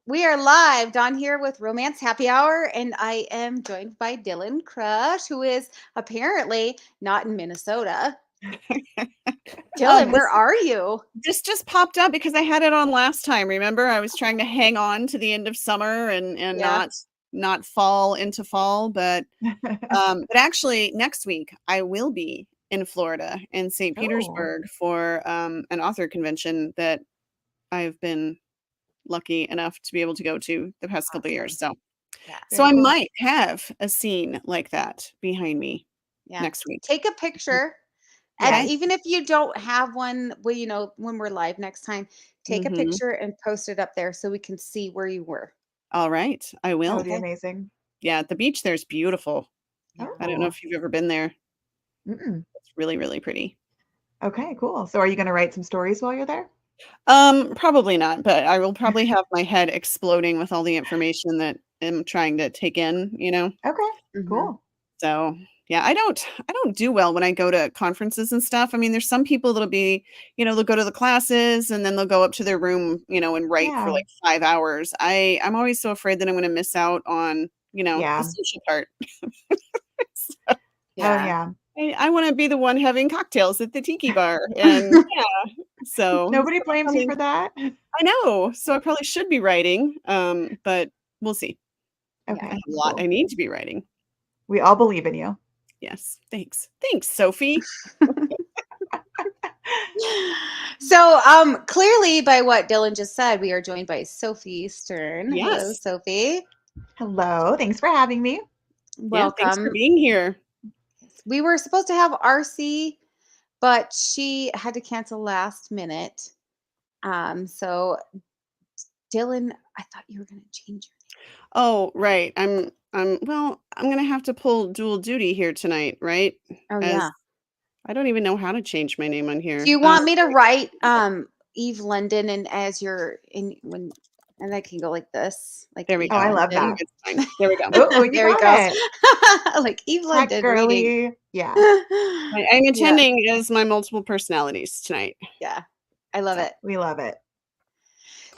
We are live down here with Romance Happy Hour, and I am joined by Dylann Crush, who is apparently not in Minnesota. Dylann, This where are you? this just popped up because I had it on last time. Remember, I was trying to hang on to the end of summer and Yeah. not fall into fall, but actually next week I will be in Florida in St. Oh, Petersburg for an author convention that I've been lucky enough to be able to go to the past couple of years. Awesome. So Yeah. so very I cool. might have a scene like that behind me Yeah. next week. Take a picture. And Okay. Yes. even if you don't have one, well, when we're live next time, take a Mhm. picture and post it up there so we can see where you were. All right, I That will. would be Okay. amazing. Yeah, the beach there's beautiful. Yeah. I don't know Oh. if you've ever been there. Mm-mm. It's really, really pretty. Okay, cool. So are you going to write some stories while you're there? Probably not, but I will probably have my head exploding with all the information that I'm trying to take in. Okay, Mhm. cool. So, yeah, I don't do well when I go to conferences and stuff. I mean, there's some people that'll be, they'll go to the classes and then they'll go up to their room, and write for Yeah. like 5 hours. I'm always so afraid that I'm going to miss out on, the Yeah. social part. So, Oh, Yeah. yeah. I want to be the one having cocktails at the tiki bar and yeah. Nobody I blames you probably for that. I know. So I probably should be writing, but we'll see. Yeah. I Okay, have a lot I cool. need to be writing. We all believe in you. Yes. Thanks. Thanks, Sophie. So, clearly, by what Dylann just said, we are joined by Sophie Stern. Hello, Yes. Sophie. Hello, thanks for having me. Yeah, thanks for Welcome. being here. We were supposed to have RC, but she had to cancel last minute. So Dylann, I thought you were going to change Oh, right. I'm gonna have to pull dual duty here tonight, right? your. Oh As yeah. I don't even know how to change my name on Do here. you want me to write Eve London and as your in when and I can go like this, like There we Eve Oh, I go. love I think London. that. it's fine. There we go. Oh, you There we got go. it. Like Eve Tech London reading. girly. Yeah. I'm Yeah. attending as my multiple personalities tonight. Yeah. I love So it. We love it.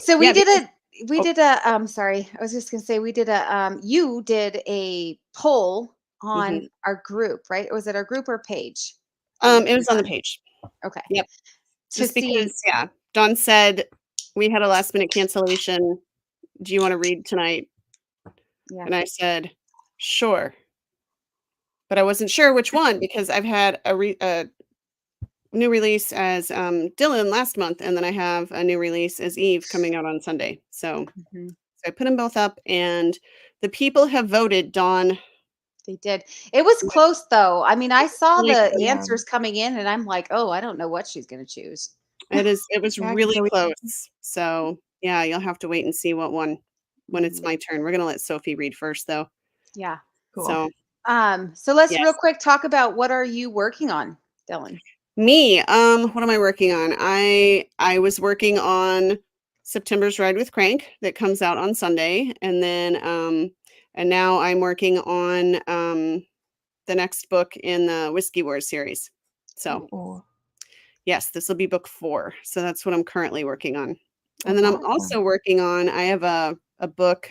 So yeah, because we oh, did a sorry, I was just gonna say we did a you did a poll mhm. on our group, right? Or was it our group or page that you It was put on the on? page. Okay. Yep. To Just because, see, yeah, Dawn said we had a last minute cancellation. Do you want to read tonight? yeah. And I said, sure. But I wasn't sure which one because I've had a new release as Dylan last month, and then I have a new release as Eve coming out on Sunday. Mhm. So I put them both up, and the people have voted. Dawn, They did. It was close though. I mean, I saw really the close. Yeah. answers coming in and I'm like, "Oh, I don't know what she's going to choose." It was Yeah, because really so close. So yeah, you'll have to wait and see what one when it's Mhm. my turn. We're gonna let Sophie read first, though. cool. So So let's real yes. quick talk about what are you working on, Dylan? Me, what am I working on? I was working on September's Ride with Crank that comes out on Sunday, and now I'm working on the next book in the Whiskey Wars series. So Oh, yes, this will be book 4. So that's what I'm currently working on. And that's then I'm awesome. also working on I have a book,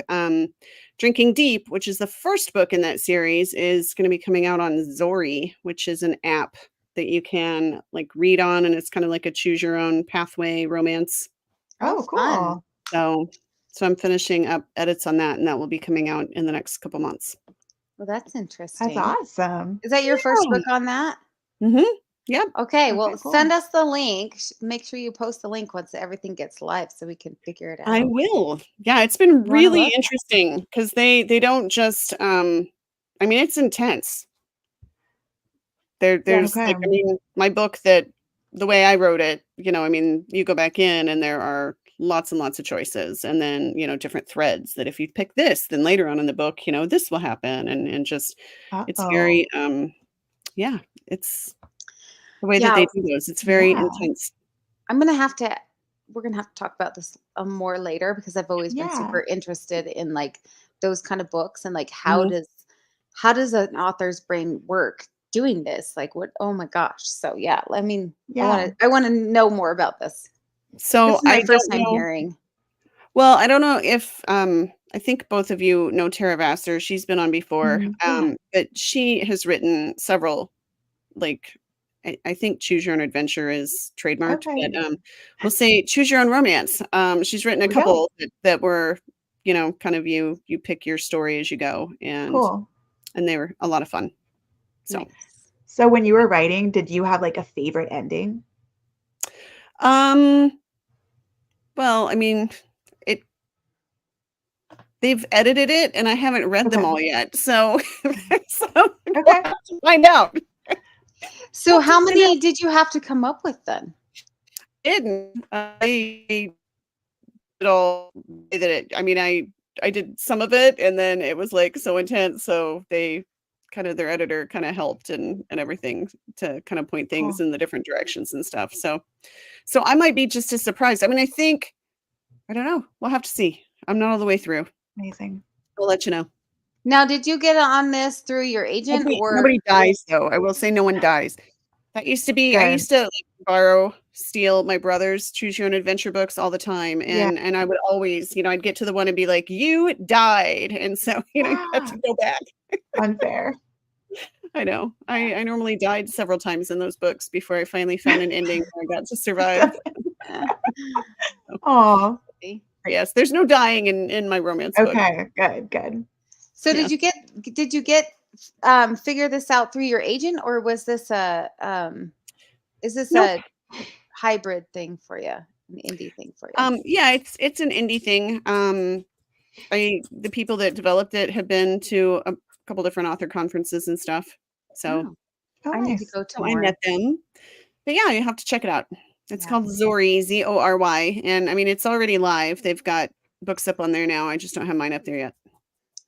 Drinking Deep, which is the first book in that series, is going to be coming out on Zori, which is an app that you can like read on, and it's kind of like a choose your own pathway romance. Oh, Oh, fun. cool. So I'm finishing up edits on that, and that will be coming out in the next couple months. Well, that's That's interesting. awesome. Is that your first book on that? Mm-hmm. Yep. Okay, Okay, well, cool. send us the link. Make sure you post the link once everything gets live so we can figure it I out. will. Yeah, it's been You want to really look? interesting because they don't just I mean it's intense. Yeah. There's Okay. like I mean my book that the way I wrote it, I mean you go back in and there are lots and lots of choices and then, different threads that if you pick this, then later on in the book, this will happen and just it's Uh-oh. very yeah, it's the way that Yeah, they do those. It's very Yeah. intense. I'm gonna have to. We're gonna have to talk about this more later because I've always been Yeah. super interested in like those kind of books and like Mhm. how does an author's brain work doing this? Like what? Oh my gosh! So yeah, I mean, Yeah. I want to know more about this. This So is I my don't first time know. hearing. Well, I don't know if I think both of you know Tara Vassar. She's been on before. Yeah. But she has written several, like I think Choose Your Own Adventure is trademarked, Okay. but we'll say Choose Your Own Romance. She's written a There we go. couple that were, kind of you pick your story as you go, Cool. and they were a lot of fun. So, Nice. So when you were writing, did you have like a favorite ending? um, well, I mean, it they've edited it, and I haven't read them Okay. all yet, so so we'll Okay. have to find out. So how many did you have to come up with then? I did all that I mean, I did some of it, and then it was like so intense, so their editor kind of helped and everything to kind of point things Cool. in the different directions and stuff. So I might be just as surprised. I mean, I don't know. We'll have to see. I'm not all the way through. Amazing. I'll let you know. Now, did you get on this through your agent or Nobody dies though. I will say no one dies. That used to be I Good. used to like steal my brother's Choose Your Own Adventure books all the time. Yeah. And I would always, I'd get to the one and be like, you died. And so, you had to go back. Unfair. I know. I normally died several times in those books before I finally found an ending where I got to survive. Oh, Yes, there's no dying in my romance book. okay. Good. So Yeah. did you get figure this out through your agent, or was this is this Nope. a hybrid thing for you, an indie thing for you? Yeah, it's an indie thing. The people that developed it have been to a couple different author conferences and stuff. So Oh, I need to nice. go to I more. met them. But yeah, you have to check it out. It's Yeah. called Zory, Zory. And I mean, it's already live. They've got books up on there now. I just don't have mine up there yet.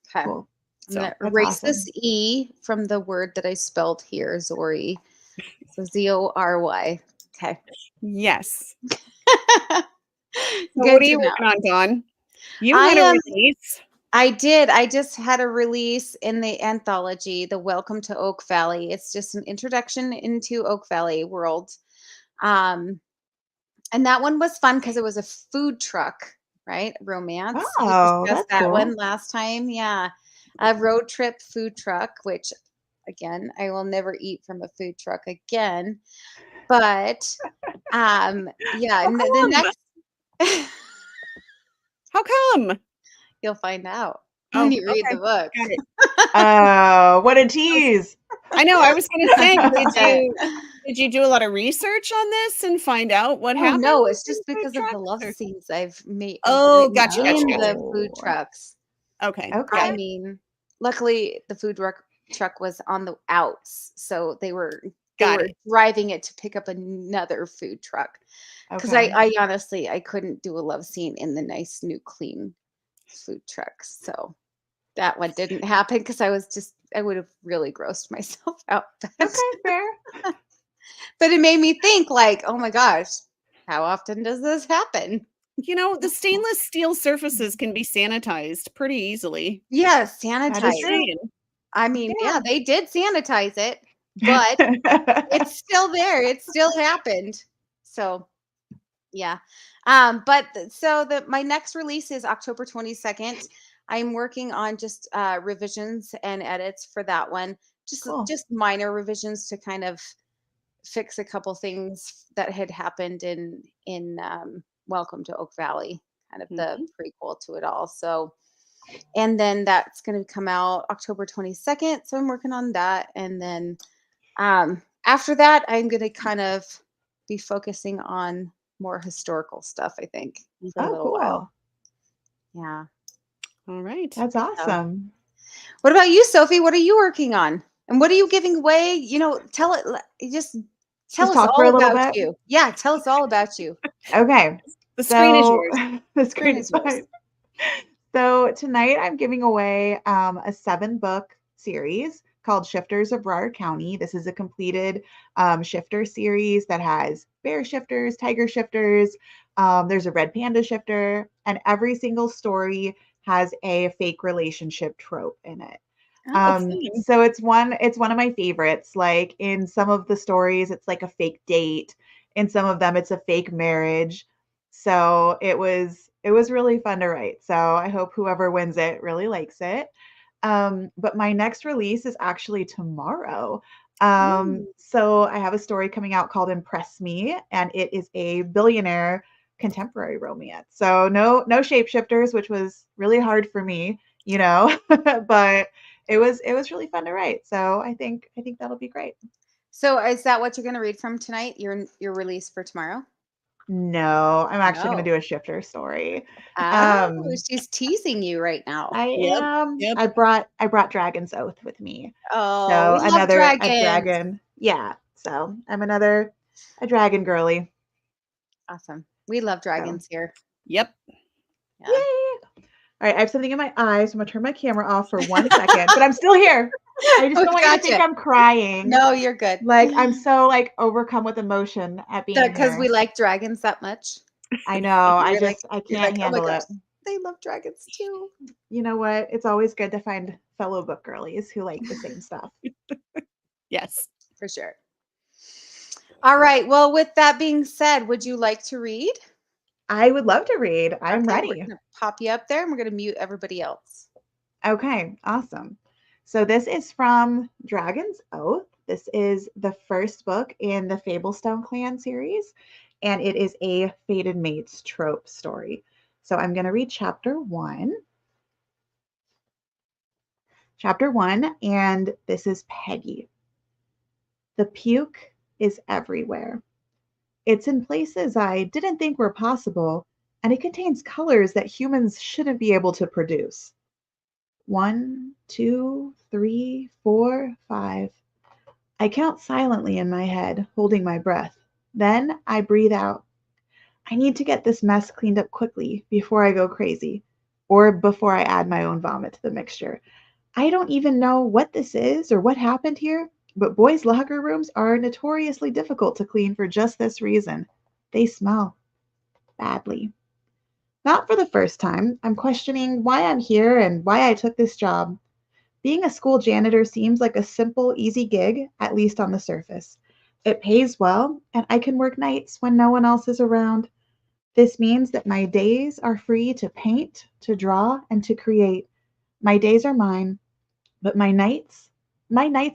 Okay. Cool. I'm So gonna That's erase awesome. this E from the word that I spelled here, Zory. So Zory. Okay. yes. So Good what are to you know. working on, Dawn? You I had a am release. I did. I just had a release in the anthology, The Welcome to Oak Valley. It's just an introduction into Oak Valley world. Um, and that one was fun because it was a food truck, right? Romance. We Oh, discussed that's that one cool. last time. Yeah. A road trip food truck, which again, I will never eat from a food truck again. But yeah, How the come? next How come? you'll find out when Oh, you read the okay. book. Got it. Oh, what a tease. I know. I was going to say, did you do a lot of research on this and find out what Oh, happened no, it's in just food because of the trucks? love Or? scenes I've Oh, written gotcha. in the Oh. food trucks. Okay. Okay. I mean, luckily the truck was on the outs, so they were Got it. driving it to pick up another food truck. Because Okay. I honestly I couldn't do a love scene in the nice new clean food truck. So that one didn't happen because I would have really grossed myself out. Okay, fair. But it made me think like, oh my gosh, how often does this happen? The stainless steel surfaces can be sanitized pretty easily. Yeah, That is sanitize. true. I mean, yeah, Yeah. they did sanitize it, but it's still there. It still happened. So, yeah. My next release is October 22nd. I'm working on just revisions and edits for that one. Cool. Just minor revisions to kind of fix a couple things that had happened in Welcome to Oak Valley, kind of the prequel to it all. So, and then that's going to come out October 22nd. So I'm working on that, and then after that, I'm going to kind of be focusing on more historical stuff. I think for a Oh, little while. cool. Yeah. All right. That's awesome. What about you, Sophie? What are you working on? And what are you giving away? Tell it. Tell us talk for all a little about bit. you. Yeah, tell us all about you. Okay. The screen is So yours. the screen Screen is is yours. fine. So tonight I'm giving away a 7-book series called Shifters of Broward County. This is a completed shifter series that has bear shifters, tiger shifters. There's a red panda shifter, and every single story has a fake relationship trope in it. Oh, So it's one of my favorites. Like in some of the stories, it's like a fake date. In some of them, it's a fake marriage. So it was It was really fun to write. So I hope whoever wins it really likes it. But my next release is actually tomorrow. Ooh. So I have a story coming out called Impress Me, and it is a billionaire contemporary romance. So no shapeshifters, which was really hard for me, but it was really fun to write. So I think that'll be great. So is that what you're going to read from tonight? Your release for tomorrow? No, I'm actually going No. to do a shifter story. Oh, Um, she's teasing you right now. I Yep. am. Yep. I brought Dragon's Oath with me. Oh, So we love another a dragons. dragon. Yeah. So I'm another a dragon girly. Awesome. We love So dragons here. Yep. Yeah. yay. All right, I have something in my eyes. So I'm gonna turn my camera off for 1 second, but I'm still here. I just Oh, don't want you to think gotcha. I'm crying. No, you're good. Like I'm so like overcome with emotion at being Because we here. like dragons that much. I know. I You're like just I you're can't like, "Oh my handle gosh, it. they love dragons too." You know what? It's always good to find fellow book girlies who like the same stuff. Yes. For sure. All right. Well, with that being said, would you like to read? I would love to read. I'm Okay, we're ready. gonna pop you up there and we're gonna mute everybody else. Okay, awesome. So this is from Dragon's Oath. This is the first book in the Fablestone Clan series, and it is a fated mates trope story. So I'm going to read chapter 1. Chapter 1, and this is Peggy. The puke is everywhere. It's in places I didn't think were possible, and it contains colors that humans shouldn't be able to produce. 1, 2, 3, 4, 5. I count silently in my head, holding my breath. Then I breathe out. I need to get this mess cleaned up quickly before I go crazy, or before I add my own vomit to the mixture. I don't even know what this is or what happened here, but boys' locker rooms are notoriously difficult to clean for just this reason. They smell badly. Not for the first time, I'm questioning why I'm here and why I took this job. Being a school janitor seems like a simple, easy gig, at least on the surface. It pays well, and I can work nights when no one else is around. This means that my days are free to paint, to draw, and to create. My days are mine, but my nights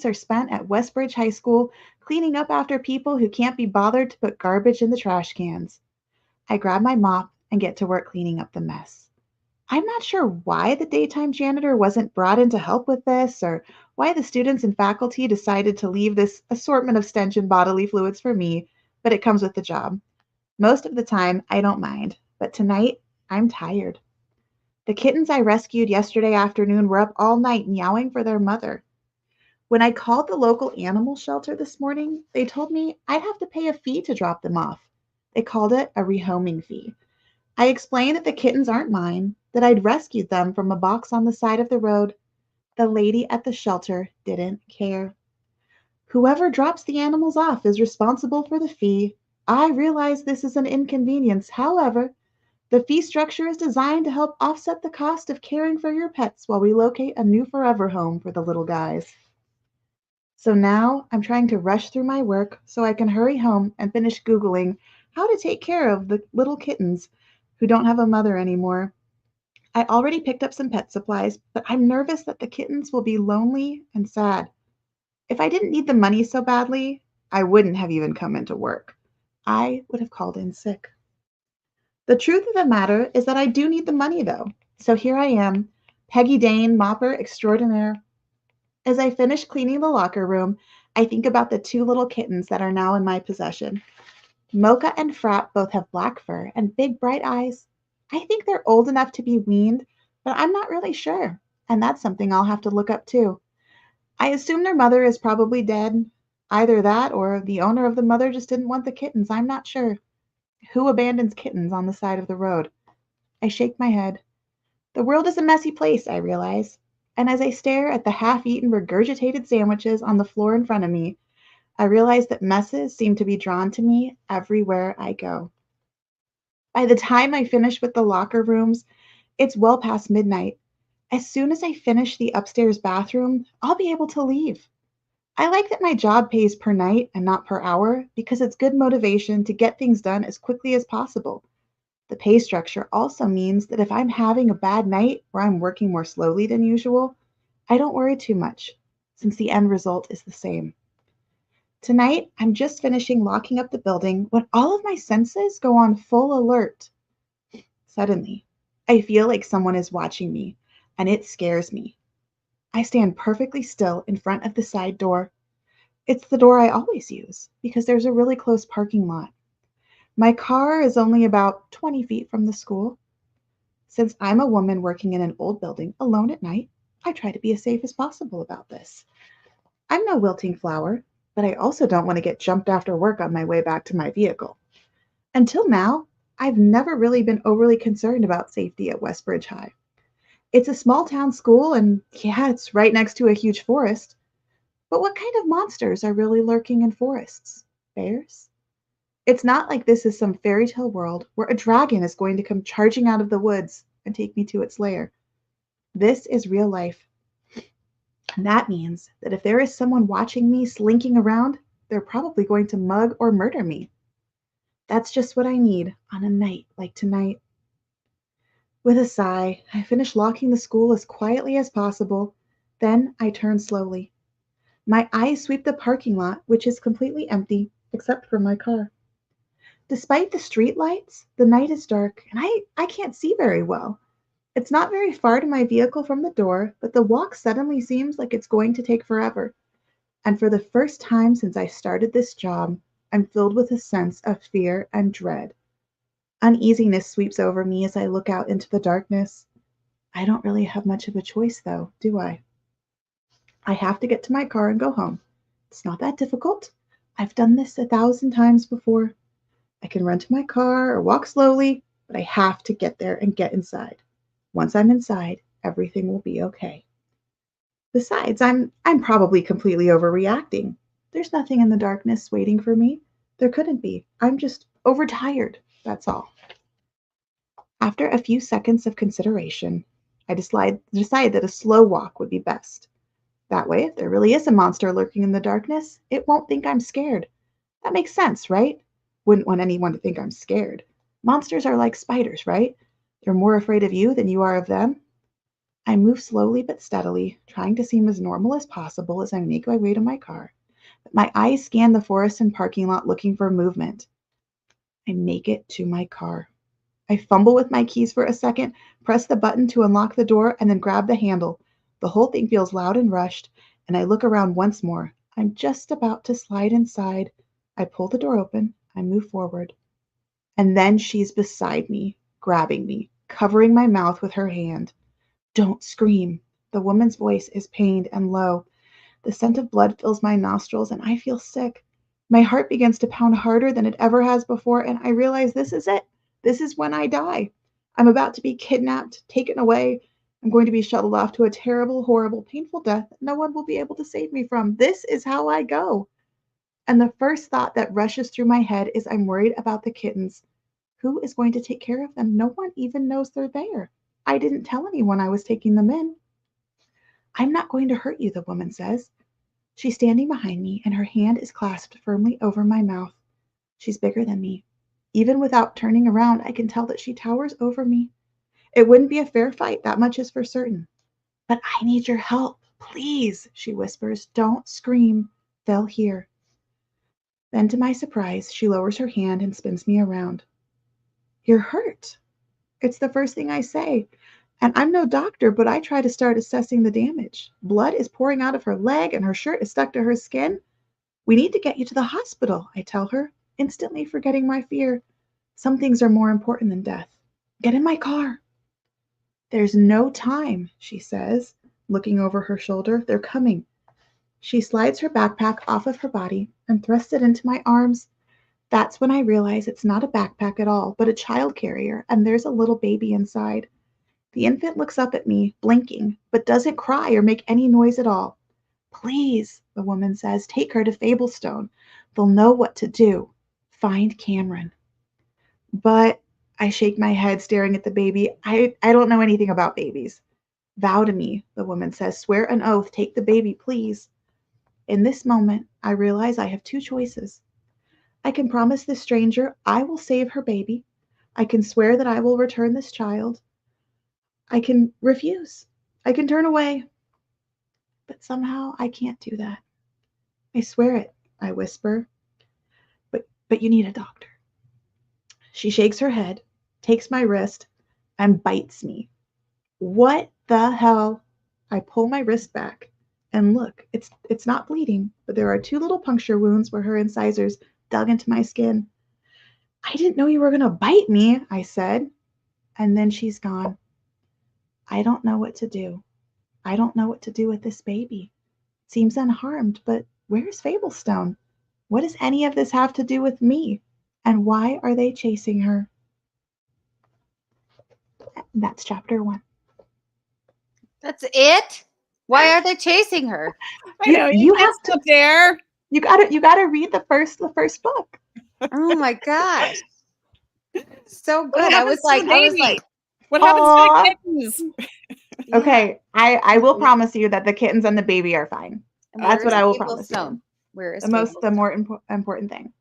are spent at Westbridge High School cleaning up after people who can't be bothered to put garbage in the trash cans. I grab my mop and get to work cleaning up the mess. I'm not sure why the daytime janitor wasn't brought in to help with this, or why the students and faculty decided to leave this assortment of stench and bodily fluids for me, but it comes with the job. Most of the time, I don't mind, but tonight, I'm tired. The kittens I rescued yesterday afternoon were up all night meowing for their mother. When I called the local animal shelter this morning, they told me I'd have to pay a fee to drop them off. They called it a rehoming fee. I explained that the kittens aren't mine, that I'd rescued them from a box on the side of the road. The lady at the shelter didn't care. Whoever drops the animals off is responsible for the fee. I realize this is an inconvenience. However, the fee structure is designed to help offset the cost of caring for your pets while we locate a new forever home for the little guys. So now I'm trying to rush through my work so I can hurry home and finish Googling how to take care of the little kittens who don't have a mother anymore. I already picked up some pet supplies, but I'm nervous that the kittens will be lonely and sad. If I didn't need the money so badly, I wouldn't have even come into work. I would have called in sick. The truth of the matter is that I do need the money, though. So here I am, Peggy Dane, mopper extraordinaire. As I finish cleaning the locker room, I think about the two little kittens that are now in my possession. Mocha and Frap both have black fur and big bright eyes. I think they're old enough to be weaned, but I'm not really sure, and that's something I'll have to look up too. I assume their mother is probably dead. Either that or the owner of the mother just didn't want the kittens. I'm not sure. Who abandons kittens on the side of the road? I shake my head. The world is a messy place, I realize. And as I stare at the half eaten, regurgitated sandwiches on the floor in front of me, I realize that messes seem to be drawn to me everywhere I go. By the time I finish with the locker rooms, it's well past midnight. As soon as I finish the upstairs bathroom, I'll be able to leave. I like that my job pays per night and not per hour because it's good motivation to get things done as quickly as possible. The pay structure also means that if I'm having a bad night or I'm working more slowly than usual, I don't worry too much, since the end result is the same. Tonight, I'm just finishing locking up the building when all of my senses go on full alert. Suddenly, I feel like someone is watching me, and it scares me. I stand perfectly still in front of the side door. It's the door I always use because there's a really close parking lot. My car is only about 20 feet from the school. Since I'm a woman working in an old building alone at night, I try to be as safe as possible about this. I'm no wilting flower, but I also don't want to get jumped after work on my way back to my vehicle. Until now, I've never really been overly concerned about safety at Westbridge High. It's a small town school, and yeah, it's right next to a huge forest. But what kind of monsters are really lurking in forests? Bears? It's not like this is some fairy tale world where a dragon is going to come charging out of the woods and take me to its lair. This is real life. And that means that if there is someone watching me slinking around, they're probably going to mug or murder me. That's just what I need on a night like tonight. With a sigh, I finish locking the school as quietly as possible. Then I turn slowly. My eyes sweep the parking lot, which is completely empty except for my car. Despite the street lights, the night is dark and I can't see very well. It's not very far to my vehicle from the door, but the walk suddenly seems like it's going to take forever. And for the first time since I started this job, I'm filled with a sense of fear and dread. Uneasiness sweeps over me as I look out into the darkness. I don't really have much of a choice, though, do I? I have to get to my car and go home. It's not that difficult. I've done this 1,000 times before. I can run to my car or walk slowly, but I have to get there and get inside. Once I'm inside, everything will be okay. Besides, I'm probably completely overreacting. There's nothing in the darkness waiting for me. There couldn't be. I'm just overtired. That's all. After a few seconds of consideration, I decide that a slow walk would be best. That way, if there really is a monster lurking in the darkness, it won't think I'm scared. That makes sense, right? Wouldn't want anyone to think I'm scared. Monsters are like spiders, right? They're more afraid of you than you are of them. I move slowly but steadily, trying to seem as normal as possible as I make my way to my car. But my eyes scan the forest and parking lot looking for movement. I make it to my car. I fumble with my keys for a second, press the button to unlock the door, and then grab the handle. The whole thing feels loud and rushed, and I look around once more. I'm just about to slide inside. I pull the door open. I move forward. And then she's beside me, grabbing me, covering my mouth with her hand. Don't scream. The woman's voice is pained and low. The scent of blood fills my nostrils, and I feel sick. My heart begins to pound harder than it ever has before, and I realize this is it. This is when I die. I'm about to be kidnapped, taken away. I'm going to be shuttled off to a terrible, horrible, painful death that no one will be able to save me from. This is how I go. And the first thought that rushes through my head is I'm worried about the kittens. Who is going to take care of them? No one even knows they're there. I didn't tell anyone I was taking them in. I'm not going to hurt you, the woman says. She's standing behind me, and her hand is clasped firmly over my mouth. She's bigger than me. Even without turning around, I can tell that she towers over me. It wouldn't be a fair fight, that much is for certain. But I need your help. Please, she whispers. Don't scream. They'll hear. Then, to my surprise, she lowers her hand and spins me around. You're hurt. It's the first thing I say. And I'm no doctor, but I try to start assessing the damage. Blood is pouring out of her leg, and her shirt is stuck to her skin. We need to get you to the hospital, I tell her, instantly forgetting my fear. Some things are more important than death. Get in my car. There's no time, she says, looking over her shoulder. They're coming. She slides her backpack off of her body and thrusts it into my arms. That's when I realize it's not a backpack at all, but a child carrier, and there's a little baby inside. The infant looks up at me, blinking, but doesn't cry or make any noise at all. Please, the woman says, take her to Fablestone. They'll know what to do. Find Cameron. But I shake my head, staring at the baby. I don't know anything about babies. Vow to me, the woman says. Swear an oath. Take the baby, please. In this moment, I realize I have two choices. I can promise this stranger I will save her baby, I can swear that I will return this child. I can refuse. I can turn away. But somehow I can't do that. I swear it, I whisper. But you need a doctor. She shakes her head, takes my wrist, and bites me. What the hell? I pull my wrist back and look, it's not bleeding, but there are 2 little puncture wounds where her incisors dug into my skin. I didn't know you were going to bite me, I said. And then she's gone. I don't know what to do. I don't know what to do with this baby. Seems unharmed, but where's Fablestone? What does any of this have to do with me? And why are they chasing her? That's chapter 1. That's it? Why are they chasing her? I know you have to there. You gotta read the first book. Oh my gosh. So What good. I was happens to the like, baby? What happens to the kittens? Okay, I will promise you that the kittens and the baby are fine. And That's what where I is will promise you. Fablestone? Where is The Fablestone? more important thing.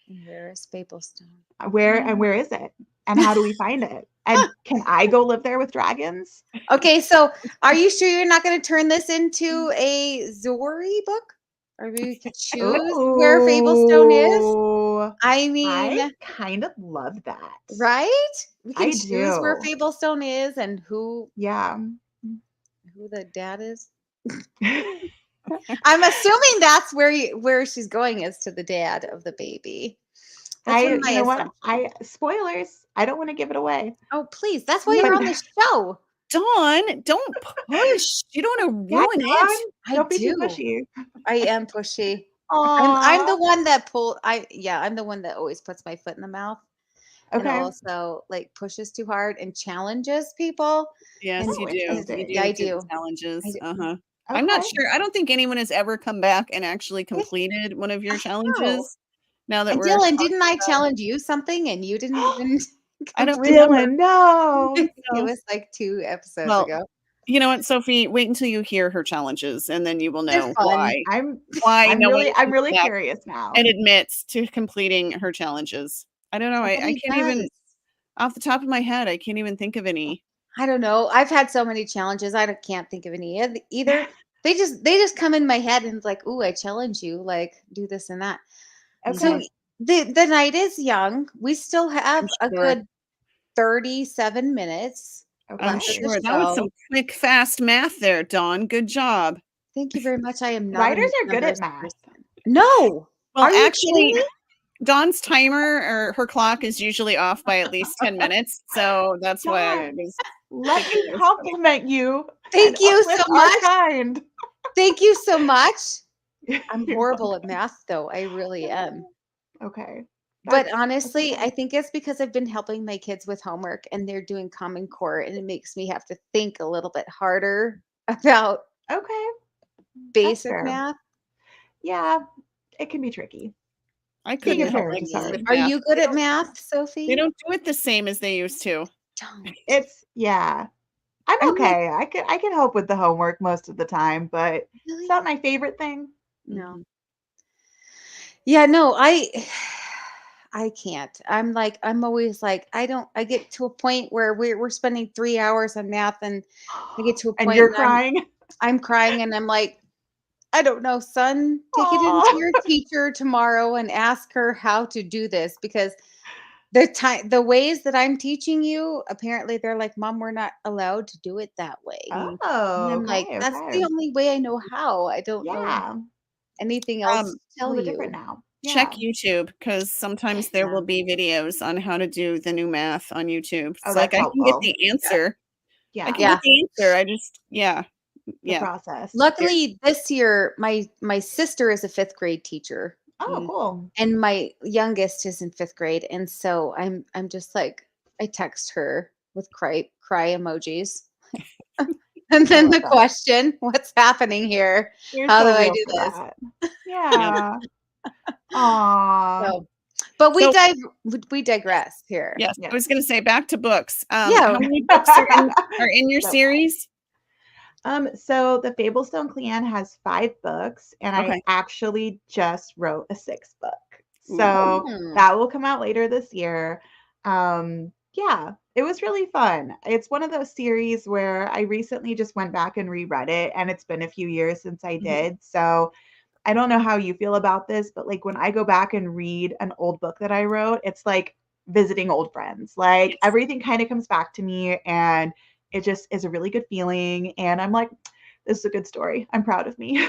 And where is Fablestone? Where is it? And how do we find it? And can I go live there with dragons? Okay, so are you sure you're not going to turn this into a Zori book? Or we could choose where Fablestone is? Ooh, I mean, I kind of love that. right? We can I choose where do. Fablestone is and who Yeah. the dad is. I'm assuming that's where she's going, is to the dad of the baby. That's what my You know what? assumption. Spoilers. I don't want to give it away. Oh, please. That's why you're on the show. Dawn, don't push. You don't want to Yeah, ruin it. Dawn, I don't be too do. pushy. I am pushy. I'm Aw. the one that I'm the one that always puts my foot in the mouth and Okay. also like pushes too hard and challenges people. Yes, And you do. interesting. yeah, I do the do. I challenges. do. Uh-huh. I'm not Okay. sure. I don't think anyone has ever come back and actually Yes, completed one of your I know. challenges. Now that And we're Dylan, talking didn't I about, challenge you something and you didn't even I don't complete it? remember. Dylan, no. I think it No. was like 2 episodes Well, ago. you know what, Sophie? Wait until you hear her challenges, and then you will They're know fun. why no one I'm comes really back curious now. and admits to completing her challenges. I don't know. I Nobody can't even, does. off the top of my head, I can't even think of any. I don't know. I've had so many challenges. Can't think of any either. They just come in my head and it's like, "Ooh, I challenge you, like do this and that." So Okay. the night is young. We still I'm have a sure. good 37 minutes Okay. I'm left of the sure that was some show. quick, fast math there, Dawn. Good job. Thank you very much. I am not a Writers are good at numbers math. person. No. Well, Are you kidding actually, me? Dawn's timer or her clock is usually off by at least 10 minutes. So that's why I Dawn, was let thinking me it was funny. compliment you and Thank you so uplift our much. kind. Thank you so much. I'm horrible at math though. I really am. Okay. But That's honestly, okay. I think it's because I've been helping my kids with homework and they're doing Common Core, and it makes me have to think a little bit harder about Okay. That's basic fair. math. Yeah, it can be tricky. I Being couldn't a help parent is myself with hard. Are math. you good They at don't, math, they Sophie? don't do it the same as they used to. Don't. Yeah. I'm I'm like, okay. I can help with the homework most of the time, but it's really? not my favorite thing. No. Mhm. Yeah, no, I can't. I'm always like, I get to a point where we're spending 3 hours on math, and I get to a And point you're and crying. I'm crying and I'm like, I don't know, son. Take it into Aw. your teacher tomorrow and ask her how to do this, because the ways that I'm teaching you, apparently they're like, Mom, we're not allowed to do it that way. And Oh, I'm like, okay, that's okay. the only way I know how. I don't know Yeah. anything else Um, to A tell little bit different you. now. check Yeah. YouTube because sometimes there Yeah. will be videos on how to do the new math on YouTube. Oh, It's like that's I can get helpful. the answer. I Yeah. can Yeah. get the answer. I just, The yeah. process. Luckily, this year my sister is a 5th grade teacher, Oh, Mm. cool. and my youngest is in 5th grade, and so I'm just like, I text her with cry emojis. And I then love the that. question, what's happening here? You're How do so I real do for this? that. Yep. Yeah. Aw. So, but So we digress here. yes, Yes. I was going to say back to books. Yeah. How many books are in your So, series? so the Fablestone Clan has 5 books, and I Okay. actually just wrote a 6th book. Ooh. So Hmm. that will come out later this year. Yeah, it was really fun. It's one of those series where I recently just went back and reread it, and it's been a few years since I Mhm. did. So I don't know how you feel about this, but like when I go back and read an old book that I wrote, it's like visiting old friends. Like Yes. everything kind of comes back to me, and it just is a really good feeling. And I'm like, this is a good story. I'm proud of me.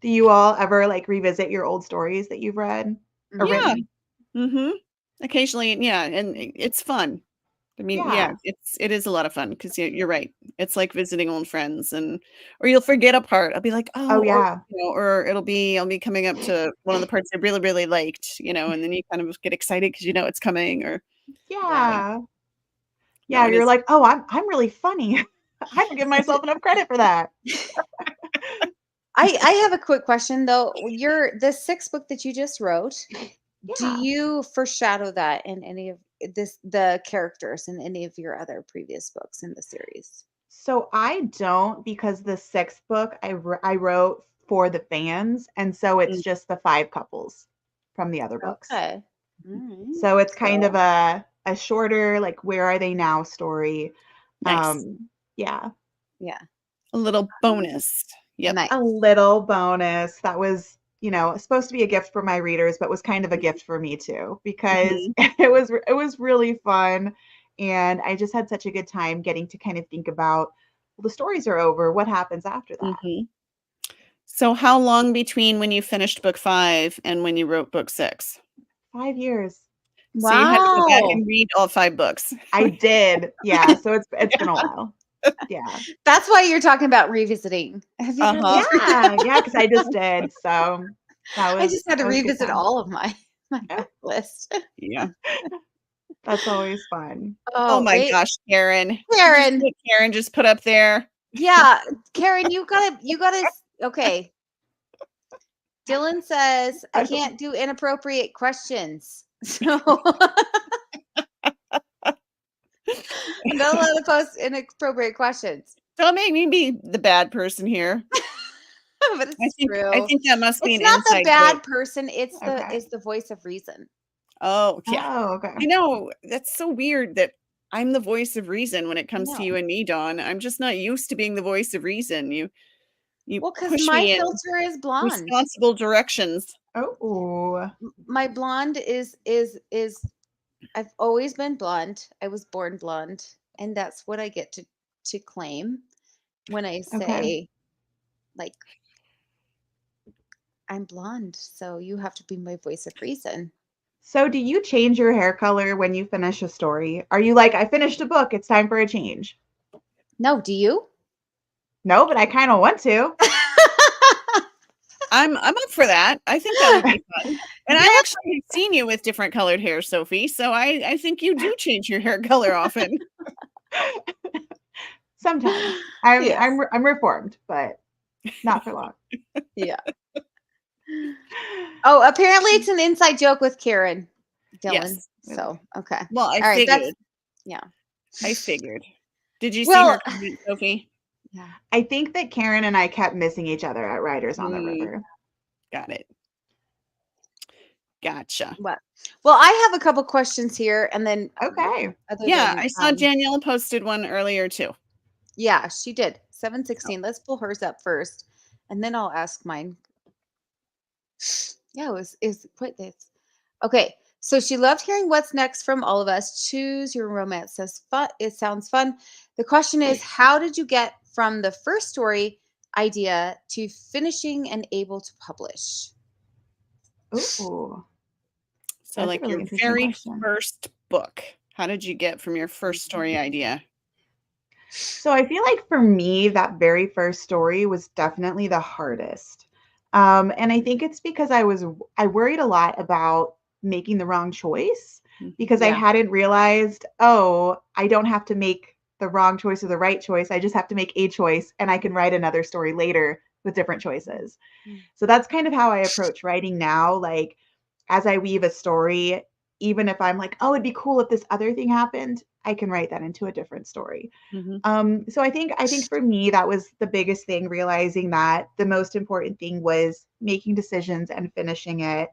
Do you all ever like revisit your old stories that you've read or Yeah. written? Mhm. Occasionally, yeah, and it's fun. I mean, yeah, Yeah. it is a lot of fun because you're right. It's like visiting old friends, and or you'll forget a part. I'll be like, Oh "Oh," or, yeah. or I'll be coming up to one of the parts I really, really liked, and then you kind of get excited because you know it's coming, or yeah. Yeah. No, Yeah, it you're is. like, "Oh, I'm really funny." I don't give myself enough credit for that. I have a quick question though. The sixth book that you just wrote, do Yeah. you foreshadow that in any of the characters in any of your other previous books in the series? So I don't because the 6th book I wrote for the fans, and so it's Mm, just the 5 couples from the other books. Okay. All right. So it's kind of So a shorter, like, where are they now story. nice. Yeah, yeah. A little bonus. Yep. a Nice. little bonus that was, supposed to be a gift for my readers, but was kind of a Mhm. gift for me too because Mhm. it was really fun, and I just had such a good time getting to kind of think about, well, the stories are over. What happens after that? Mhm. So how long between when you finished book 5 and when you wrote book 6? 5 years. So you had to go back Wow. and read all 5 books. I did. Yeah. So it's been a while. Yeah. That's why you're talking about revisiting. Have you ever Uh-huh. listened? Yeah. Yeah. Because I just did. So that I was just had to that was a good revisit time. all of my my Oh, list. Yeah. that's always fun. Oh Oh, my wait, gosh, Karen. Did you see Karen. what Karen just put up there? Yeah, Karen, okay. Dylan says I I don't. can't do inappropriate questions. So I'm not allowed to post inappropriate questions. Don't make me be the bad person here. But I it's think I true. think that must be It's an not the inside joke. bad person, Okay. it's the voice of reason. Oh, yeah. Oh, okay. I know. That's so weird that I'm the voice of reason when it I comes to know. you and me, Dawn. I'm just not used to being the voice of reason. You Well, because push my me in filter is blonde. responsible directions. Oh. My blonde is I've always been blonde. I was born blonde, and that's what I get to claim when I Okay. say, like, I'm blonde, so you have to be my voice of reason. So do you change your hair color when you finish a story? Are you like, I finished a book, it's time for a change? No, do you? No, but I kind of want to. I'm up for that. I think that would be fun. And I Yeah. actually have seen you with different colored hair, Sophie. So I think you do change your hair color often. Sometimes. I'm Yes. I'm I'm reformed, but not for long. Yeah. Oh, apparently it's an inside joke with Karen, Dylan. Yes. So, okay. Well, I All right, that's figured. yeah. I figured. Did you see her Well, comment, Sophie? yeah. I think that Karen and I kept missing each other at Riders on the Mm, River. got it. Gotcha. What? Well, I have a couple questions here, and then Okay. other Yeah, than I saw Danielle posted one earlier too. yeah, she did. So 716. Let's pull hers up first, and then I'll ask mine. Yeah, it was quite this. Okay, so she loved hearing what's next from all of us. Choose your romance. Says fun. It sounds fun. The question is, how did you get from the first story idea to finishing and able to publish? Ooh, so that's a like really your interesting very question. first book. How did you get from your first story idea? So I feel like for me, that very first story was definitely the hardest. And I think it's because I worried a lot about making the wrong choice because I Yeah. hadn't realized, oh, I don't have to make the wrong choice or the right choice. I just have to make a choice and I can write another story later with different choices. Mm. So that's kind of how I approach writing now. Like as I weave a story, even if I'm like, oh, it'd be cool if this other thing happened, I can write that into a different story. Mhm. So I think for me that was the biggest thing, realizing that the most important thing was making decisions and finishing it,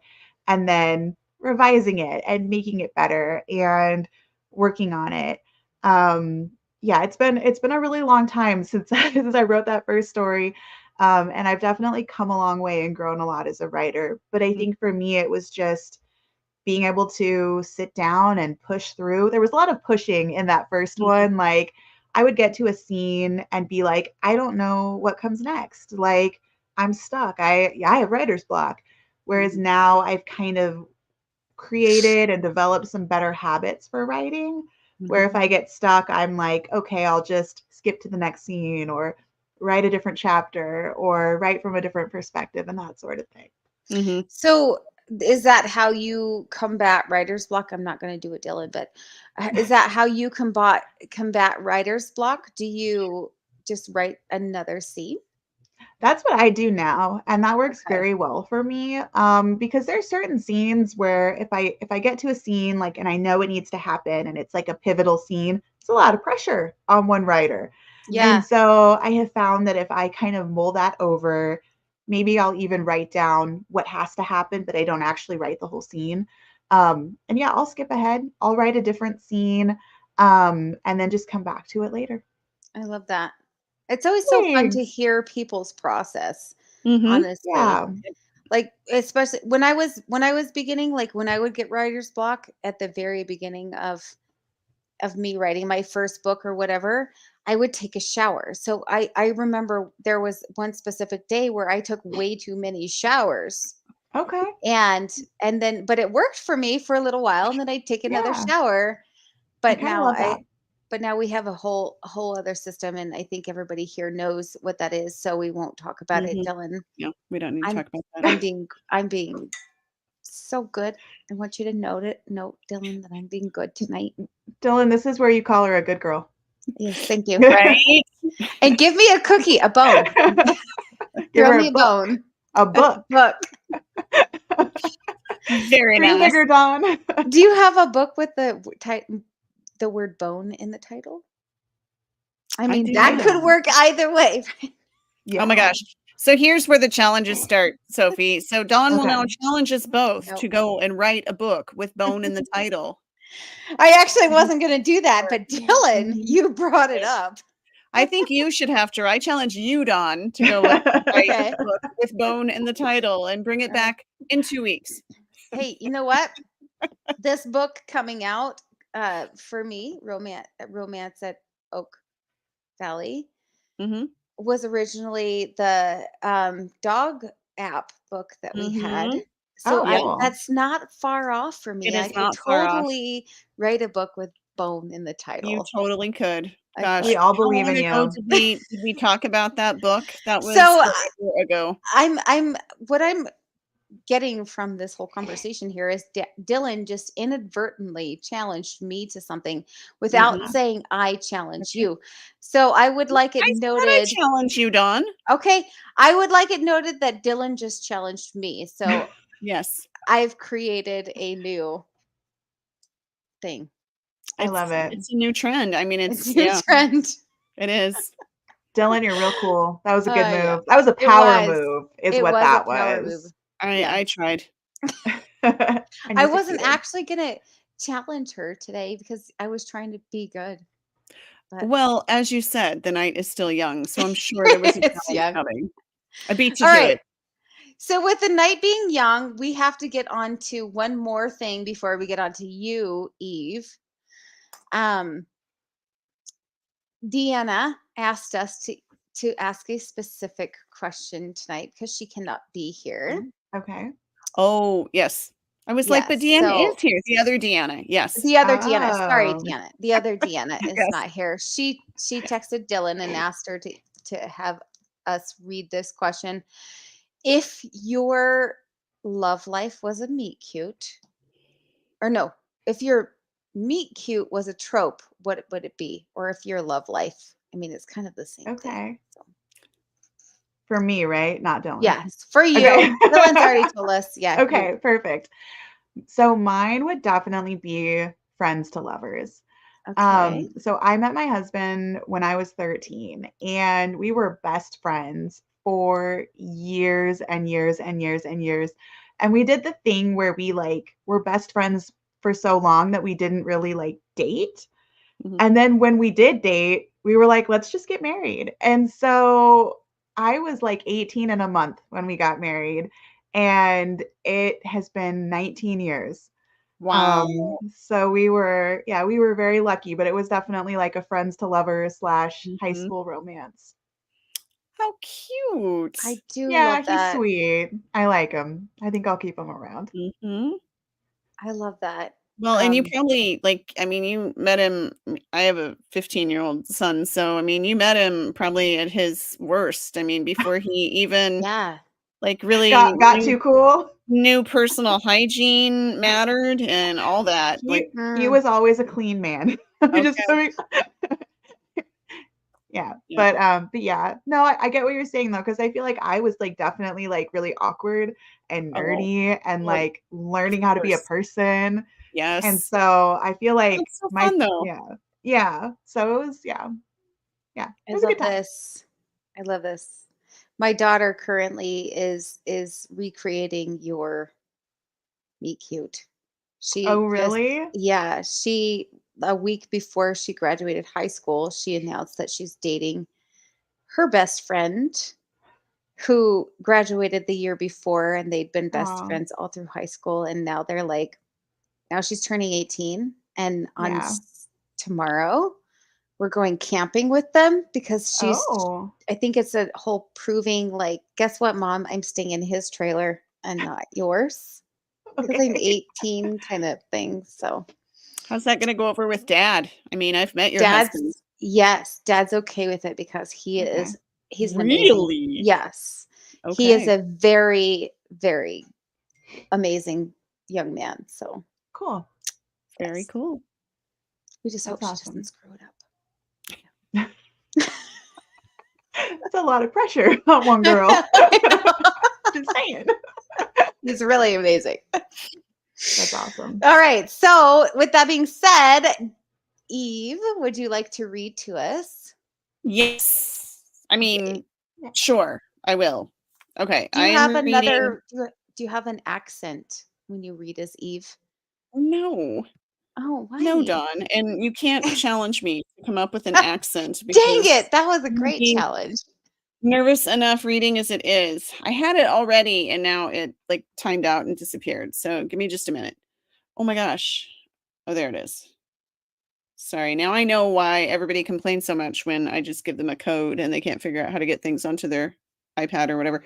and then revising it and making it better and working on it. Yeah, it's been a really long time since since I wrote that first story. And I've definitely come a long way and grown a lot as a writer. But I think for me, it was just being able to sit down and push through. There was a lot of pushing in that first Mhm. one. Like I would get to a scene and be like, I don't know what comes next. Like I'm stuck. I have writer's block. Whereas Mhm. now I've kind of created and developed some better habits for writing where if Mhm. I get stuck, I'm like, okay, I'll just skip to the next scene or write a different chapter or write from a different perspective and that sort of thing. Mhm. So is that how you combat writer's block? I'm not going to do it, Dylan, but is that how you combat writer's block? Do you just write another scene? That's what I do now, and that works Okay. very well for me. Because there's certain scenes where if I get to a scene like and I know it needs to happen and it's like a pivotal scene, it's a lot of pressure on one writer. And Yeah, so I have found that if I kind of mull that over, maybe I'll even write down what has to happen, but I don't actually write the whole scene. And yeah, I'll skip ahead. I'll write a different scene, and then just come back to it later. I love that. It's always so fun to Thanks. hear people's process, Mhm. honestly. Yeah. Like, especially when I was beginning, like when I would get writer's block at the very beginning of me writing my first book or whatever, I would take a shower. So I remember there was one specific day where I took way too many showers. Okay. And then but it worked for me for a little while and then I'd take another Yeah. shower. I But kind of now love I that. but now we have a whole other system and I think everybody here knows what that is, so we won't talk about it, Mhm. Dylan. No, we don't need to I'm talk about that. I'm being so good. I want you to note, Dylan, that I'm being good tonight. Dylan, this is where you call her a good girl. Yes, thank you. Right? And give me a cookie, a bone. Give Throw her me a a book. bone. A A book. book. Very Dream nice. bigger, Dawn. Do you have a book with the word bone in the title? I I mean, do I that could not. don't. work either way. Oh my Yeah. gosh. So here's where the challenges start, Sophie. So Dawn will now Okay. challenge us both Nope. to go and write a book with bone in the title. I actually wasn't gonna do that, but Dylan, Mhm. you brought it up. I think you should have to. I challenge you, Dawn, to go and write Okay. a book with bone in the title and bring it Uh, back in 2 weeks. hey, you know what? This book coming out for me, Romance at Oak Valley, Mm-hmm. was originally the dog app book that we had. Mm-hmm. So Oh, Yep. I cool. that's not far off for It me. I is could not far off. totally write a book with bone in the You title. totally could. I We Gosh, could. all how believe long in ago you. did we talk about that book? That was So forever ago. I'm what I'm getting from this whole conversation here is Dylan just inadvertently challenged me to something without Mhm. Yeah. saying I challenge Okay. you. So I would like it I said I noted. challenge you, Dawn. Okay, I would like it noted that Dylan just challenged me. So Yes. I've created a new thing. I It's love it. it's a new trend. I mean, It's it's a new yeah, trend. it is. Dylan, you're real cool. That was a good Yeah, move. That was a it power was. move, is It what was a that power move. was. Yeah. I tried. And I you wasn't succeeded. actually gonna challenge her today because I was trying to be good. But Well, as you said, the night is still young, so I'm sure there was a it's challenge young. coming. I beat you All to right. it. So with the night being young, we have to get on to one more thing before we get on to you, Eve. Um, Deanna asked us to ask a specific question tonight because she cannot be here. Oh, okay. Oh, yes. I was like, "But Yes. Deanna is So here." The other Deanna. Yes. the other Deanna, sorry, Oh. Deanna. The other Deanna is Yes. not here. She texted Dylan and asked her to have us read this question. If your love life was a meet cute, or no, if your meet cute was a trope, what would it be? Or if your love life, I mean, it's kind of the same thing. Okay. So, For me, right? Not Dylan. yes, for Okay. you. Dylan's already told us. Yeah, you. Okay, perfect. So mine would definitely be friends to lovers. Okay. So I met my husband when I was 13, and we were best friends for years and years and years and years. And we did the thing where we like were best friends for so long that we didn't really like date. Mhm. And then when we did date, we were like, let's just get married. And so I was like 18 in a month when we got married, and it has been 19 years. Wow. So we were very lucky, but it was definitely like a friends to lovers slash high Mhm. school romance. How cute. I do Yeah, love he's that. sweet. I like him. I think I'll keep him around. Mhm. I love that. Well, and you probably like, I mean, you met him. I have a 15-year-old son, so I mean, you met him probably at his worst. I mean, before he even Yeah. like really Got too cool. knew personal hygiene mattered and all that. Like, He was always a clean man. okay, Yeah. yeah, But yeah. No, I get what you're saying though, because I feel like I was like definitely like really awkward and oh, nerdy and well, like of learning how to be a course, person. And yes. so I feel like That's so fun though. yeah. So it was yeah. It I was a good love time. this. I love this. My daughter currently is recreating your meet cute. She Oh, just really? yeah, she a week before she graduated high school, she announced that she's dating her best friend who graduated the year before, and they'd been best Oh, friends all through high school, and now they're like now she's turning 18, and on yeah. tomorrow we're going camping with them because she's Oh, I think it's a whole proving like, guess what, mom? I'm staying in his trailer and not yours because I'm okay. 18 kind of thing. So How's that going to go over with dad? I mean, I've met your husband. dad's yes, dad's okay with it because Okay. he's an amazing Really? yes. He is Okay. a very, very amazing young man. So Cool. Very yes. cool. We just That's hope she doesn't awesome. screw it up. That's a lot of pressure on one girl. Just saying. He's really amazing. That's awesome. All right. So, with that being said, Eve, would you like to read to us? Yes. I Yay. mean, sure, I will. Okay, Do I you am have reading. do you have an accent when you read as Eve? No, Oh, no, why? Dawn, and you can't challenge me to come up with an accent Dang because it. That was a I'm great being challenge. nervous enough reading as it is. I had it already and now it like timed out and disappeared. So give me just a minute. Oh my gosh. Oh, there it is. Sorry. Now I know why everybody complains so much when I just give them a code and they can't figure out how to get things onto their iPad or whatever.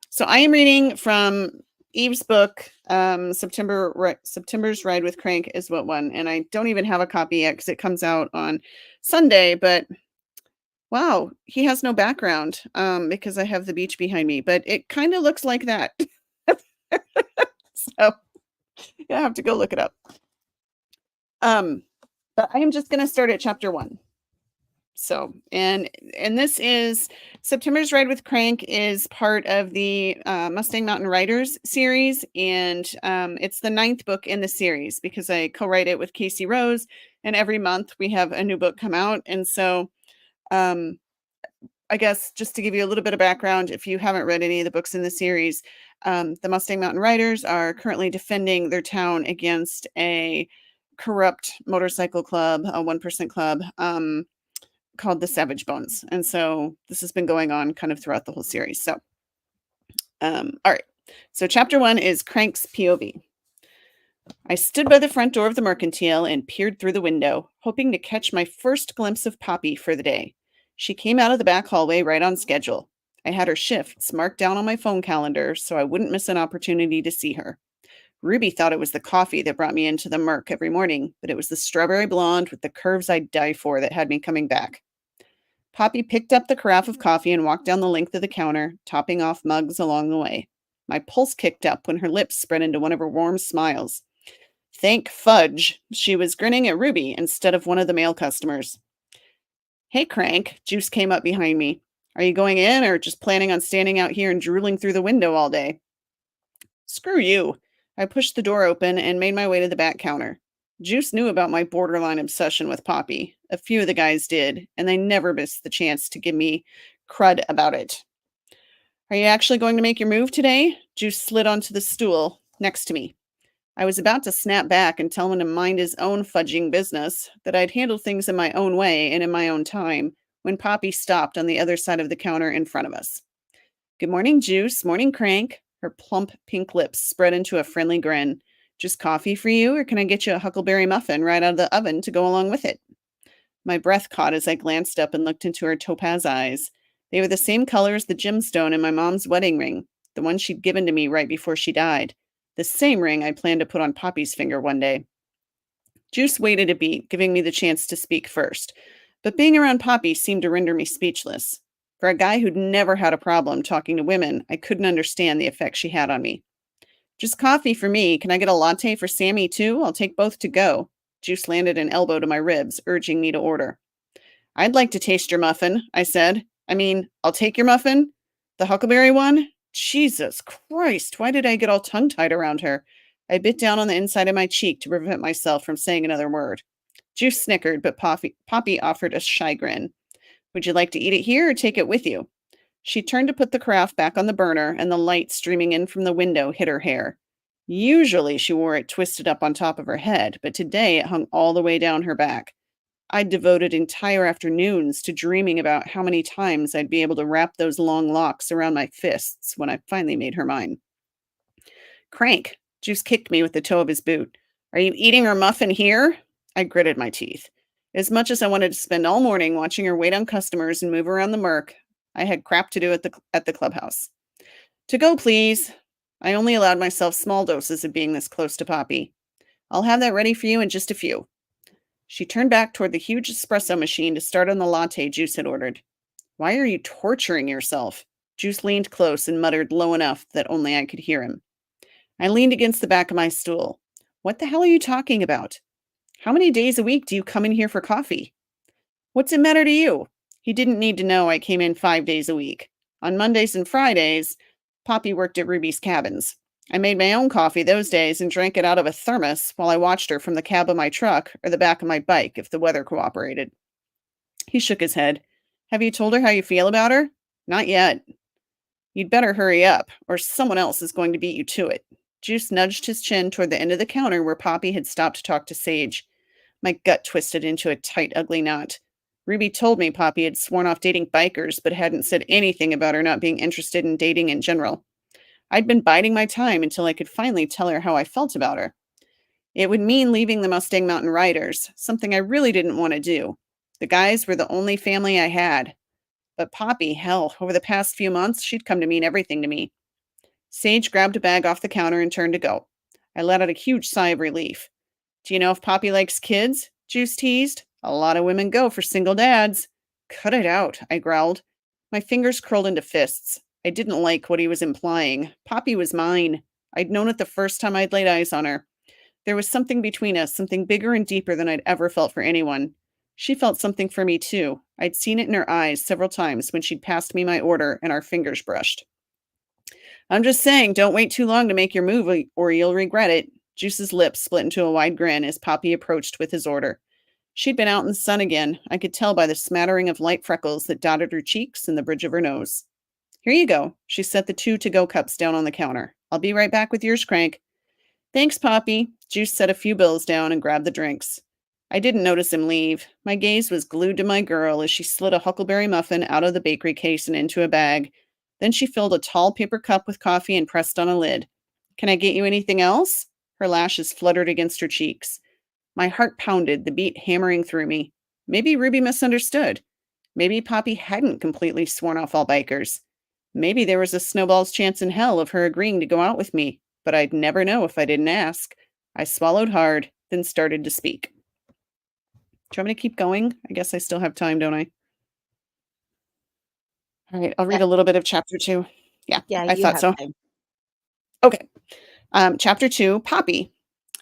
So I am reading from Eve's book, September's Ride with Crank is what one, and I don't even have a copy yet because it comes out on Sunday. But wow, he has no background because I have the beach behind me, but it kind of looks like that. So yeah, I have to go look it up. Um, but I am just going to start at chapter 1. So, and this is September's Ride with Crank is part of the Mustang Mountain Riders series, and it's the 9th book in the series because I co-write it with Casey Rose, and every month we have a new book come out, and so I guess just to give you a little bit of background, if you haven't read any of the books in the series, the Mustang Mountain Riders are currently defending their town against a corrupt motorcycle club, a 1% club, called the Savage Bones. And so this has been going on kind of throughout the whole series. So, all right. So chapter 1 is Crank's POV. I stood by the front door of the mercantile and peered through the window, hoping to catch my first glimpse of Poppy for the day. She came out of the back hallway right on schedule. I had her shifts marked down on my phone calendar so I wouldn't miss an opportunity to see her. Ruby thought it was the coffee that brought me into the Merc every morning, but it was the strawberry blonde with the curves I'd die for that had me coming back. Poppy picked up the carafe of coffee and walked down the length of the counter, topping off mugs along the way. My pulse kicked up when her lips spread into one of her warm smiles. Thank fudge, she was grinning at Ruby instead of one of the male customers. Hey, Crank, Juice came up behind me. Are you going in or just planning on standing out here and drooling through the window all day? Screw you. I pushed the door open and made my way to the back counter. Juice knew about my borderline obsession with Poppy. A few of the guys did, and they never missed the chance to give me crud about it. Are you actually going to make your move today? Juice slid onto the stool next to me. I was about to snap back and tell him to mind his own fudging business, that I'd handle things in my own way and in my own time, when Poppy stopped on the other side of the counter in front of us. Good morning, Juice. Morning, Crank. Her plump pink lips spread into a friendly grin. Just coffee for you, or can I get you a huckleberry muffin right out of the oven to go along with it? My breath caught as I glanced up and looked into her topaz eyes. They were the same color as the gemstone in my mom's wedding ring, the one she'd given to me right before she died. The same ring I planned to put on Poppy's finger one day. Juice waited a beat, giving me the chance to speak first, but being around Poppy seemed to render me speechless. For a guy who'd never had a problem talking to women, I couldn't understand the effect she had on me. Just coffee for me. Can I get a latte for Sammy too? I'll take both to go. Juice landed an elbow to my ribs, urging me to order. I'd like to taste your muffin, I said. I'll take your muffin? The huckleberry one? Jesus Christ, why did I get all tongue-tied around her? I bit down on the inside of my cheek to prevent myself from saying another word. Juice snickered, but Poppy offered a shy grin. Would you like to eat it here or take it with you? She turned to put the carafe back on the burner, and the light streaming in from the window hit her hair. Usually she wore it twisted up on top of her head, but today it hung all the way down her back. I'd devoted entire afternoons to dreaming about how many times I'd be able to wrap those long locks around my fists when I finally made her mine. Crank, Juice kicked me with the toe of his boot. Are you eating her muffin here? I gritted my teeth. As much as I wanted to spend all morning watching her wait on customers and move around the Merc, I had crap to do at the clubhouse. To go, please. I only allowed myself small doses of being this close to Poppy. I'll have that ready for you in just a few. She turned back toward the huge espresso machine to start on the latte Juice had ordered. Why are you torturing yourself? Juice leaned close and muttered low enough that only I could hear him. I leaned against the back of my stool. What the hell are you talking about? How many days a week do you come in here for coffee? What's it matter to you? He didn't need to know I came in 5 days a week. On Mondays and Fridays, Poppy worked at Ruby's cabins. I made my own coffee those days and drank it out of a thermos while I watched her from the cab of my truck or the back of my bike if the weather cooperated. He shook his head. Have you told her how you feel about her? Not yet. You'd better hurry up, or someone else is going to beat you to it. Juice nudged his chin toward the end of the counter where Poppy had stopped to talk to Sage. My gut twisted into a tight, ugly knot. Ruby told me Poppy had sworn off dating bikers, but hadn't said anything about her not being interested in dating in general. I'd been biding my time until I could finally tell her how I felt about her. It would mean leaving the Mustang Mountain Riders, something I really didn't want to do. The guys were the only family I had. But Poppy, hell, over the past few months, she'd come to mean everything to me. Sage grabbed a bag off the counter and turned to go. I let out a huge sigh of relief. Do you know if Poppy likes kids? Juice teased. A lot of women go for single dads. Cut it out, I growled. My fingers curled into fists. I didn't like what he was implying. Poppy was mine. I'd known it the first time I'd laid eyes on her. There was something between us, something bigger and deeper than I'd ever felt for anyone. She felt something for me, too. I'd seen it in her eyes several times when she'd passed me my order and our fingers brushed. I'm just saying, don't wait too long to make your move or you'll regret it. Juice's lips split into a wide grin as Poppy approached with his order. She'd been out in the sun again. I could tell by the smattering of light freckles that dotted her cheeks and the bridge of her nose. Here you go. She set the 2 to-go cups down on the counter. I'll be right back with yours, Crank. Thanks, Poppy. Juice set a few bills down and grabbed the drinks. I didn't notice him leave. My gaze was glued to my girl as she slid a huckleberry muffin out of the bakery case and into a bag. Then she filled a tall paper cup with coffee and pressed on a lid. Can I get you anything else? Her lashes fluttered against her cheeks. My heart pounded, the beat hammering through me. Maybe Ruby misunderstood. Maybe Poppy hadn't completely sworn off all bikers. Maybe there was a snowball's chance in hell of her agreeing to go out with me, but I'd never know if I didn't ask. I swallowed hard, then started to speak. Do you want me to keep going? I guess I still have time, don't I? All right, I'll read a little bit of chapter 2. Yeah, I you thought have so. time. Okay. Chapter 2, Poppy.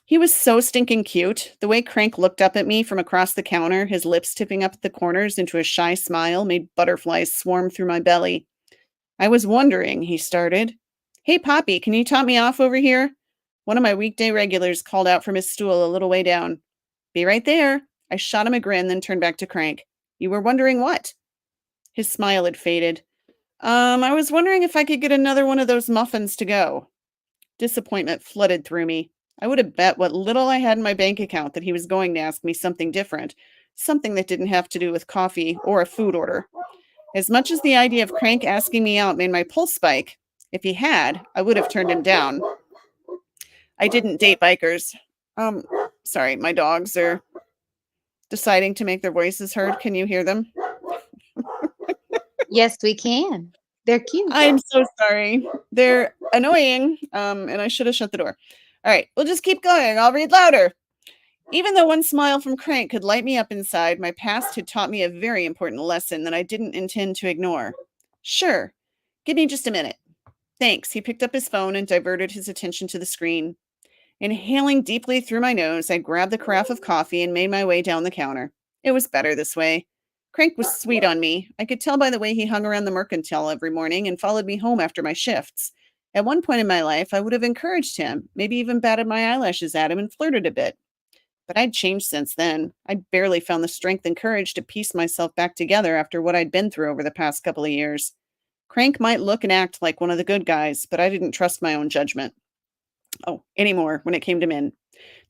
He was so stinking cute. The way Crank looked up at me from across the counter, his lips tipping up at the corners into a shy smile, made butterflies swarm through my belly. I was wondering, he started. Hey, Poppy, can you top me off over here? One of my weekday regulars called out from his stool a little way down. Be right there. I shot him a grin, then turned back to Crank. You were wondering what? His smile had faded. I was wondering if I could get another one of those muffins to go. Disappointment flooded through me. I would have bet what little I had in my bank account that he was going to ask me something different, something that didn't have to do with coffee or a food order. As much as the idea of Crank asking me out made my pulse spike, if he had, I would have turned him down. I didn't date bikers. Um, Sorry, my dogs are deciding to make their voices heard. Can you hear them? Yes, we can. They're cute. I'm so sorry. They're annoying. And I should have shut the door. All right, we'll just keep going. I'll read louder. Even though one smile from Crank could light me up inside, my past had taught me a very important lesson that I didn't intend to ignore. Sure. Give me just a minute. Thanks. He picked up his phone and diverted his attention to the screen. Inhaling deeply through my nose, I grabbed the carafe of coffee and made my way down the counter. It was better this way. Crank was sweet on me. I could tell by the way he hung around the mercantile every morning and followed me home after my shifts. At one point in my life, I would have encouraged him, maybe even batted my eyelashes at him and flirted a bit. But I'd changed since then. I'd barely found the strength and courage to piece myself back together after what I'd been through over the past couple of years. Crank might look and act like one of the good guys, but I didn't trust my own judgment. Anymore when it came to men.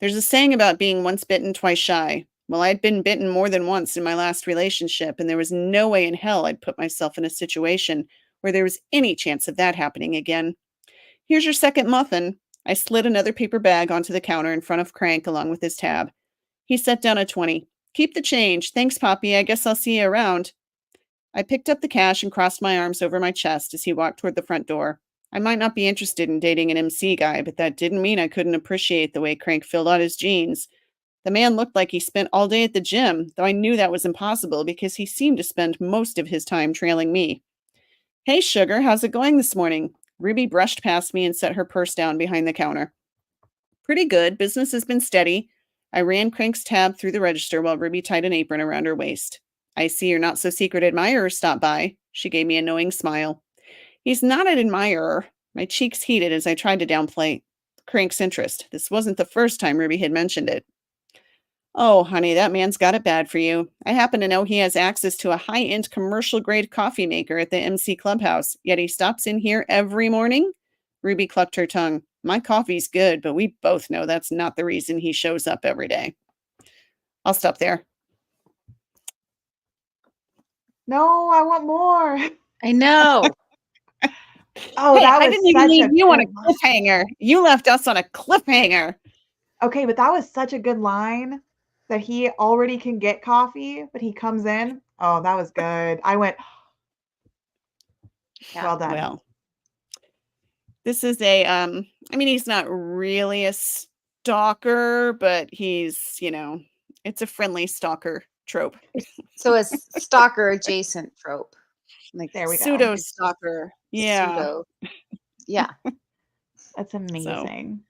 There's a saying about being once bitten, twice shy. Well, I'd been bitten more than once in my last relationship, and there was no way in hell I'd put myself in a situation where there was any chance of that happening again. Here's your second muffin. I slid another paper bag onto the counter in front of Crank along with his tab. He set down a 20. Keep the change. Thanks, Poppy. I guess I'll see you around. I picked up the cash and crossed my arms over my chest as he walked toward the front door. I might not be interested in dating an MC guy, but that didn't mean I couldn't appreciate the way Crank filled out his jeans. The man looked like he spent all day at the gym, though I knew that was impossible because he seemed to spend most of his time trailing me. Hey, sugar, how's it going this morning? Ruby brushed past me and set her purse down behind the counter. Pretty good. Business has been steady. I ran Crank's tab through the register while Ruby tied an apron around her waist. I see your not-so-secret admirer stopped by. She gave me a knowing smile. He's not an admirer. My cheeks heated as I tried to downplay Crank's interest. This wasn't the first time Ruby had mentioned it. Oh, honey, that man's got it bad for you. I happen to know he has access to a high-end commercial-grade coffee maker at the MC Clubhouse, yet he stops in here every morning? Ruby clucked her tongue. My coffee's good, but we both know that's not the reason he shows up every day. I'll stop there. No, I want more. I know. Oh, Hey, that I was didn't even such leave a you on a good line. cliffhanger. You left us on a cliffhanger. Okay, but that was such a good line that he already can get coffee, but he comes in. Oh, that was good. I went, Yeah. well done. Well, this is a, I mean, he's not really a stalker, but he's, it's a friendly stalker trope. So a stalker adjacent trope. Like There we go. Pseudo stalker. Yeah. pseudo. Yeah. That's amazing.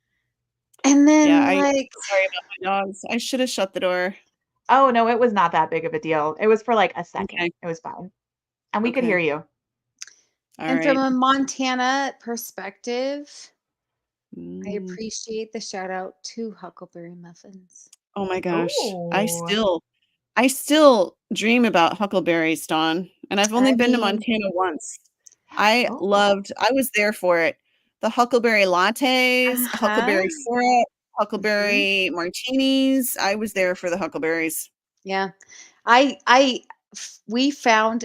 And then Yeah, like sorry about my dogs. I should have shut the door. Oh, no, it was not that big of a deal. It was for like a second. Okay. It was fine. And we could Okay. hear you. All and right. from a Montana perspective, I Mm. appreciate the shout out to Huckleberry Muffins. Oh my gosh. I Ooh. still dream about huckleberries, Dawn. And I've only I been to mean, Montana once. I Oh. was there for it. The huckleberry lattes, uh-huh. huckleberry syrup, huckleberry martinis. I was there for the huckleberries. Yeah. We found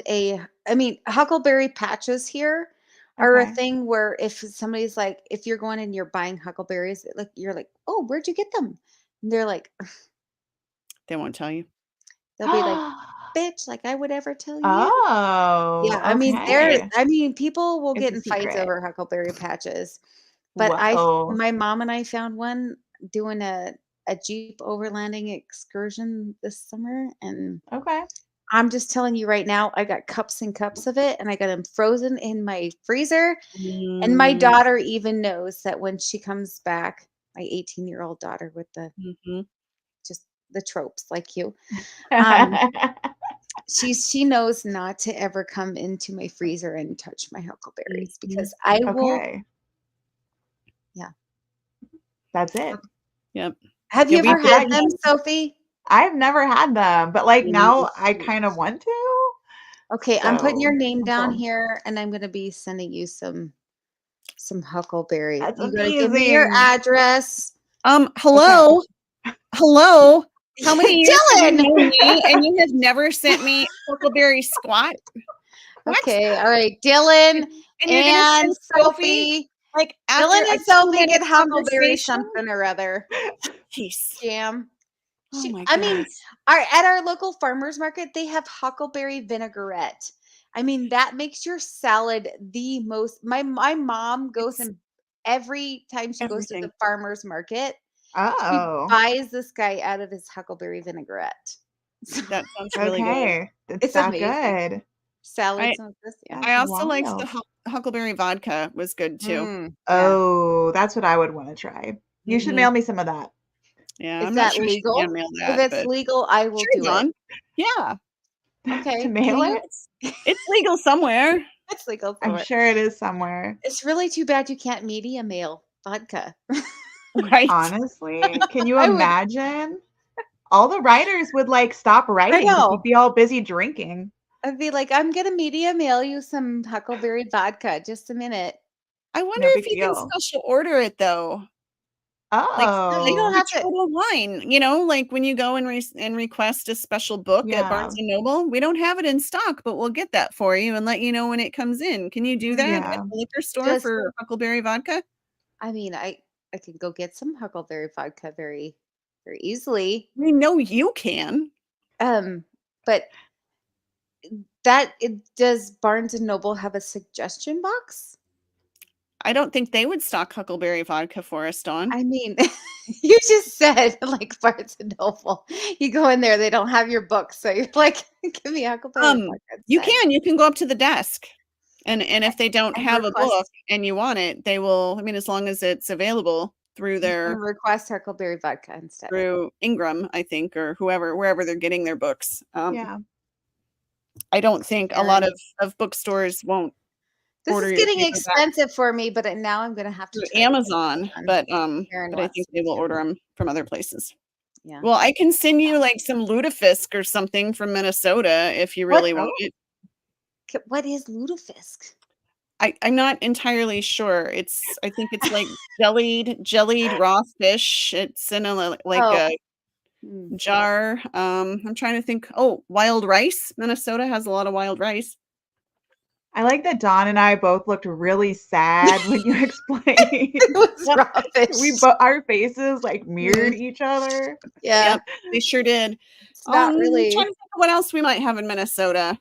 Huckleberry patches here are a Okay. thing where if somebody's like, if you're going and you're buying huckleberries, like you're like, oh, where'd you get them? And they're like, They won't tell you. they'll be like, bitch, like I would ever tell you. Oh, Yeah, okay. people will It's get a in fights secret. over huckleberry patches. But Whoa. my mom and I found one doing a Jeep overlanding excursion this summer, and Okay. I'm just telling you right now, I got cups and cups of it, and I got them frozen in my freezer. And my Mm, daughter even knows that when she comes back, my 18-year-old daughter with mhm. just the tropes like you, um, she knows not to ever come into my freezer and touch my huckleberries Mhm. because I will. Okay. Yeah. That's it. Yep. Have you Yeah, we ever After had that, both you them, have Sophie? I've never had them, but like mm, now I kind of want to. Okay, I'm putting So your name down awesome. here, and I'm gonna be sending you some huckleberry. That's You gotta give me your amazing. address. Okay. Hello? Hello? How many years have you Dylan! known me and you have never sent me huckleberry squat? What? Okay, all right, Dylan And you're gonna and send Sophie, Sophie. like, after Dylan a and Sophie 2-minute get huckleberry conversation? something or other. Jeez. Jam. Oh my I mean, goodness. at our local farmers market, they have huckleberry vinaigrette. I mean, that makes your salad the most. My mom goes It's and every time she goes to the everything. farmers market, she Oh, buys this guy out of his huckleberry vinaigrette. So That sounds really good. okay. It's it's that amazing. good. I Salads and this, yeah. That's I also liked the wild. huckleberry vodka was good too. Yeah. Oh, that's what I would want to try. You should Mhm. mail me some of that. Yeah, Is I'm not that sure she can legal? mail If that, it's but legal, I will sure, do it. John. Yeah, To Okay. Can mail you it? it's legal somewhere. it's legal I'm somewhere. sure it is somewhere. It's really too bad you can't media mail vodka. Right. Honestly, can you I would imagine? All the writers would like stop I writing because we'd know. be all busy drinking. I'd be like, "I'm gonna media mail you some huckleberry vodka. Just a minute." I wonder No if big you can deal. special order it though. Like No, you don't Oh, have to. Total Wine, like when you go and request a special book at yeah. Barnes& and Noble, we don't have it in stock, but we'll get that for you and let you know when it comes in. Can you do that at Yeah. the liquor store Just for huckleberry vodka? I mean, I could go get some huckleberry vodka very, very easily. We know you can. But does Barnes& and Noble have a suggestion box? I don't think they would stock huckleberry vodka for us, Dawn. I mean, you just said, like, Barnes& and Noble. You go in there, they don't have your book, so you're like, "Give me huckleberry Um, vodka you instead." can, you can go up to the desk, and if they don't And have a book request and you want it, they will as long as it's available and request huckleberry vodka instead. through Ingram, I think, or wherever they're getting their books. Yeah. I don't think a lot Karen. of bookstores won't This order is your getting paperback expensive for me, but now I'm gonna have to through try to get this Amazon, done. but, Karen I wants think some they will too. order them from other places. Yeah. Well, I can send you, like, some lutefisk or something from Minnesota if you What really want Oh, it. what is lutefisk? I'm not entirely sure. I think it's, like, jellied raw fish. It's in like Oh, a mm. jar. I'm trying to think. Oh, wild rice. Minnesota has a lot of wild rice. I like that Dawn and I both looked really sad when you explained. It was raw We fish. both our faces like mirrored Mm, each other. yeah, Yep, they sure did. it's not Trying to really think of what else we might have in Minnesota.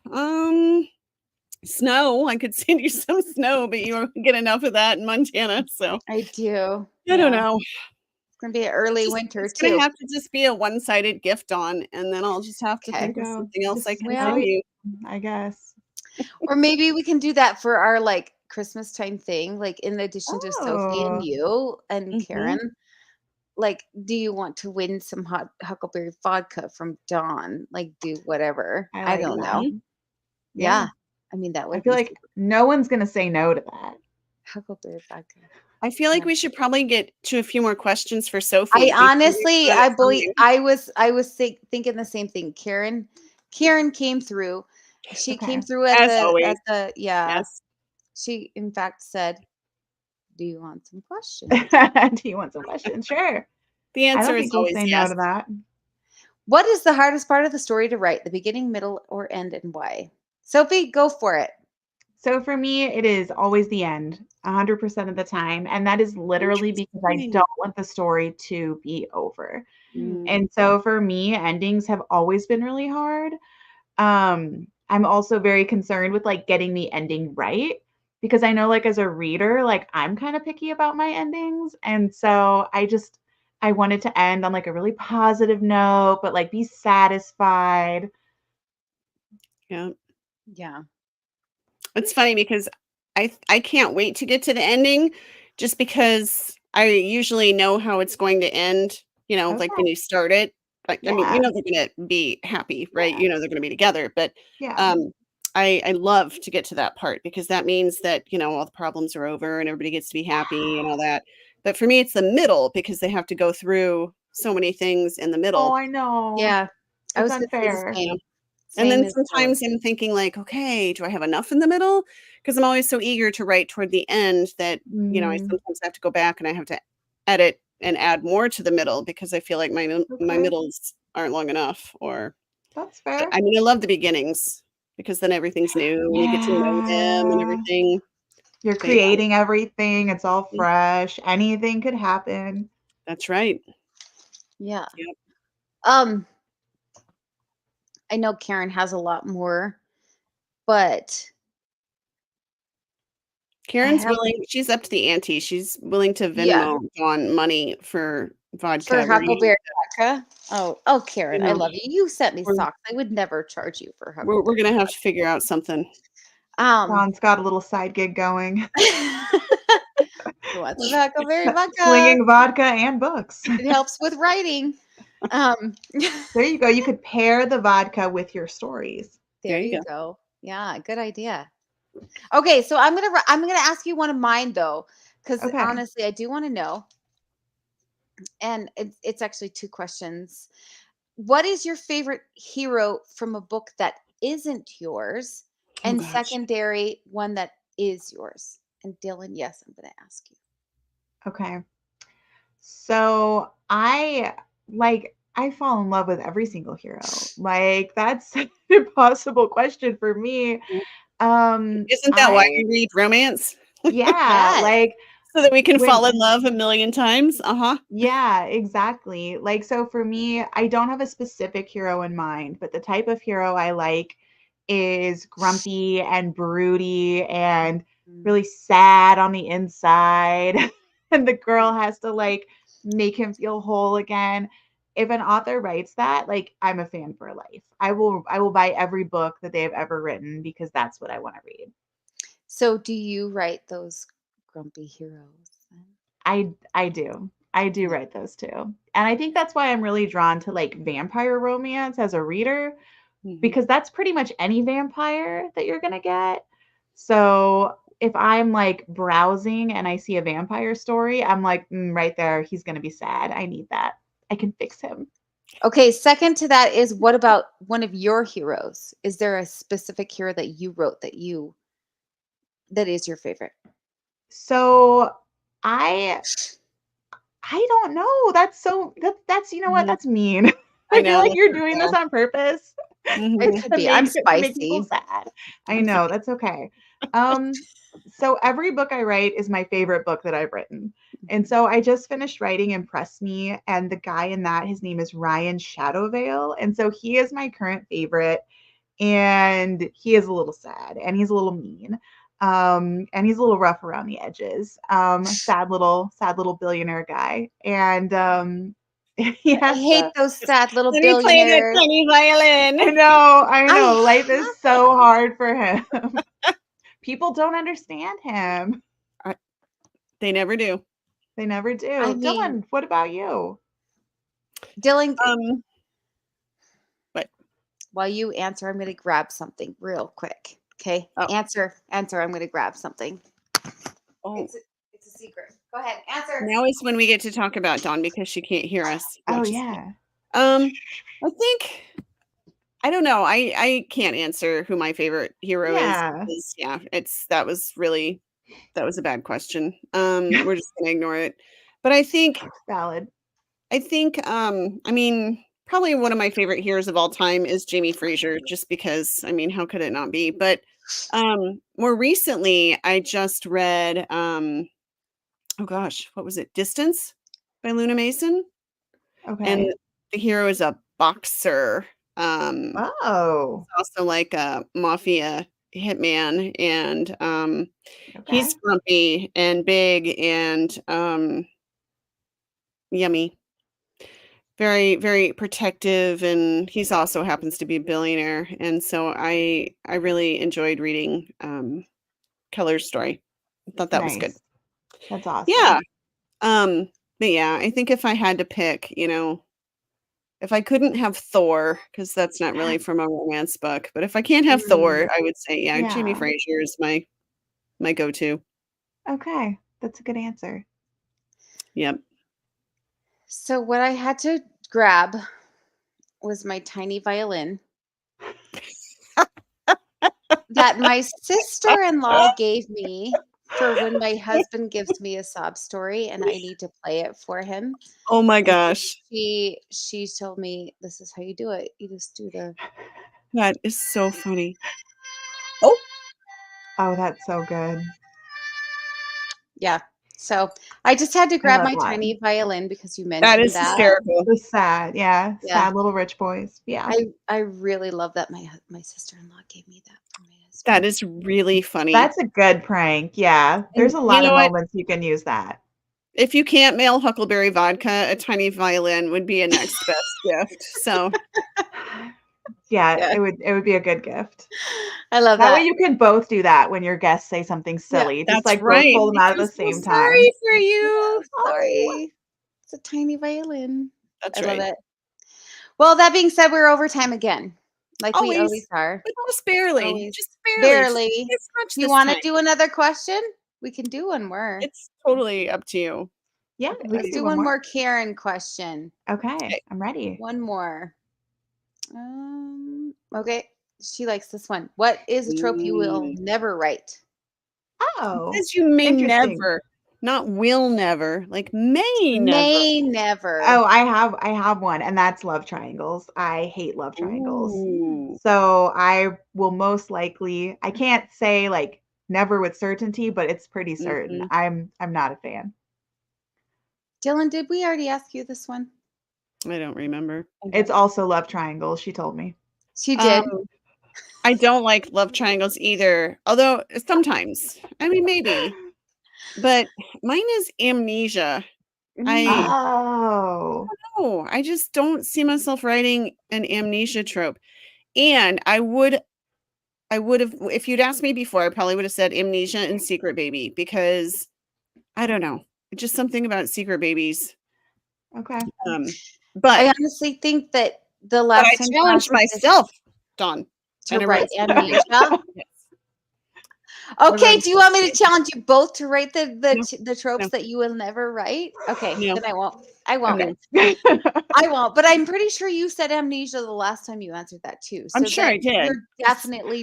Snow. I could send you some snow, but you won't get enough of that in Montana, so I do. I don't Yeah. know. It's gonna be an early winter It's gonna too. have to just be a one-sided gift on, and then I'll just have to There you think Okay. of go. something else I Just can how send Well, you, you. I guess. or maybe we can do that for our, like, Christmas time thing, like, in addition to Sophie and Oh, you and Mhm. Karen, like, do you want to win some hot huckleberry vodka from Dawn? Like, do whatever. I I like don't that. know. Mhm. Yeah. Yeah. I mean, that I would feel be like super no one's gonna say no to that. huckleberry vodka. I feel like Yeah. we should probably get to a few more questions for I Sophie before we honestly, start I believe funding. I was thinking the same thing. Karen came through. She Okay. came through As always, at the yeah. yes. She in fact said, "Do you want some questions?" Do you want some questions? Sure. The I answer don't is think we'll always say no yes. to that. What is the hardest part of the story to write? The beginning, middle, or end, and why? Sophie, go for it. So for me, it is always the end, 100% of the time. And that is literally because I Interesting. don't want the story to be over. Hmm. And so for me, endings have always been really hard. I'm also very concerned with like getting the ending right because I know like as a reader, like I'm kind of picky about my endings. And so I wanted to end on like a really positive note, but like be satisfied. Yeah. Yeah. It's funny because I can't wait to get to the ending just because I usually know how it's going to end, like Okay. when you start it. I mean, Yeah. they're gonna be happy, right? Yeah. They're gonna be together, but Yeah. um I love to get to that part because that means that, all the problems are over and everybody gets to be happy and all that. But for me, it's the middle because they have to go through so many things in the Oh, middle. I know. Yeah. I It's was gonna say the unfair. same. And Same then as yours. sometimes I'm thinking like, okay, do I have enough in the middle? Because I'm always so eager to write toward the end that, I Mm, sometimes have to go back and I have to edit and add more to the middle because I feel like my okay, middles aren't long enough. Or that's fair. I mean, I love the beginnings because then everything's new and you get to know them and Yeah. everything. You're But yeah, creating everything. It's all fresh. Anything could happen. that's right. Yeah. Yep. Um, I know Karen has a lot more, but I Karen's have willing. She's up to the ante. She's willing to yeah, Venmo on money for for vodka. Huckleberry vodka. Oh, Karen, I You know, love you. You sent me we're socks. I would never charge you for we're Huckleberry gonna have to vodka. figure out something. Um, Don's got a little side gig going, who wants some Huckleberry vodka? slinging vodka and books. It helps with writing. Um, There you go. You could pair the vodka with your stories. there There you you go. go. Yeah, good idea. Okay, so I'm gonna ask you one of mine though, because Okay. honestly, I do want to know, and it's actually two questions. What is your favorite hero from a book that isn't yours? Oh And gosh. secondary, one that is yours. And Dylan, yes, I'm going to ask you. Okay. So I fall in love with every single hero. Like that's an impossible question for me. Isn't that why I we read romance? yeah, Yes. like So that we can when fall in love a million times? Uh-huh. yeah, exactly. Like, so for me, I don't have a specific hero in mind, but the type of hero I like is grumpy and broody and Mm. really sad on the inside. And the girl has to like make him feel whole again. If an author writes that, like I'm a fan for life. I will buy every book that they have ever written because that's what I want to read. So, do you write those grumpy heroes then? I do. I do Yeah. write those too. And I think that's why I'm really drawn to like vampire romance as a reader Mhm. because that's pretty much any vampire that you're going to get. So if I'm like browsing and I see a vampire story, I'm like, right there, he's going to be sad. I need that. I can fix him. Okay, second to that is what about one of your heroes? Is there a specific hero that you wrote that is your favorite? So I I don't know. That's you know what? Mhm. That's mean. I I feel know, like that's you're doing this unfair. on purpose. It Mhm. could to be. I'm make people spicy. sad. I I'm know, spicy. that's okay. Um, so every book I write is my favorite book that I've written. And Mhm. so I just finished writing Impress Me, and the guy in that, his name is Ryan Shadowvale. And so he is my current favorite, and he is a little sad and he's a little mean. And he's a little rough around the edges. Sad little billionaire guy. And he I has hate to those sad little Let me play that billionaires. tiny violin. I I know. Life is have so hard for him. People don't understand him. I They never do. They never do. I mean, Dylan, what about you? Dylan, Um, but while you answer, I'm gonna grab something real quick. Okay? oh, Answer, I'm gonna grab something. oh, It's a it's a secret. Go ahead, answer. now is when we get to talk about Dawn because she can't hear us. No, Oh just kidding. yeah. I think I don't know. I can't answer who my favorite hero is Yeah. because yeah, that was a bad question. We're just gonna ignore it. But Valid. I mean, probably one of my favorite heroes of all time is Jamie Fraser, just because I mean, how could it not be? But more recently I just read oh gosh, what was it? Distance by Luna Mason. And Okay. the hero is a boxer. Oh. He's also like a mafia hitman, and he's Okay. grumpy and big and yummy. Very, very protective, and he's also happens to be a billionaire. And so I really enjoyed reading Keller's story. I thought that was good. Nice. That's Yeah. awesome. But yeah, I think if I had to pick, if I couldn't have Thor, because that's not really from a romance book, but if I can't have Mm, Thor, I would say, yeah, Jamie yeah. Fraser is my go-to. Okay. That's a good answer. Yep. So what I had to grab was my tiny violin. that my sister-in-law gave me for when my husband gives me a sob story and I need to play it for him. Oh my And so gosh. she told me, "This is how you do it. You just do the." That is so funny. Oh, Oh, that's so good. Yeah. So, I just had to I grab love my that. tiny violin because you that mentioned is that. hysterical. The sad, yeah, Yeah. sad little rich boys. Yeah. I really love that my sister-in-law gave me that for my husband. That is really funny. That's a good prank. Yeah. There's And a you lot know of what? moments you can use that. If you can't mail Huckleberry vodka, a tiny violin would be a next best gift. So Yeah, Yeah. it would be a good gift. I love That way that. you can both do that when your guests say something Yeah. silly. Just that's like both right. pull them I out at feel the so same time. sorry for Yeah, you. sorry. It's a tiny violin. That's I love right. it. Well, that being said, we're over time again, like we always Always, are. but just barely. Always. Just barely. Just Barely. this much Do you this wanna time. do another question? We can do one more. It's totally up to you. Yeah, Okay, we let's can do do one one more. more Karen question. Okay, Okay. I'm ready. One more. Okay. She likes this one. What is a trope you will never write? Oh, Says you may interesting. never, not will never, like may never. May never. Oh, I have one, and that's love triangles. I hate love triangles. Ooh. So I will most likely, I can't say like never with certainty, but it's pretty certain. Mhm. I'm not a fan. Dylan, did we already ask you this one? I don't remember. It's also love triangles, she told me. She Um, did. I don't like love triangles either, although sometimes. I mean, maybe. But mine is amnesia. I Mm. Oh. no, I just don't see myself writing an amnesia trope. And I would have if you'd asked me before, I probably would have said amnesia and secret baby because I don't know. Just something about secret babies. Okay. Um, I but honestly think that the but last I time you challenged answered this myself, Dawn, to and I wrote write secret baby. amnesia. Yes. I Okay, wrote do you want me to challenge you both to write no, the tropes no, that you will never write? Okay, no. then I won't. I won't. Okay. I won't. But I'm pretty sure you said amnesia the last time you answered that too. I'm So sure I then did. you're definitely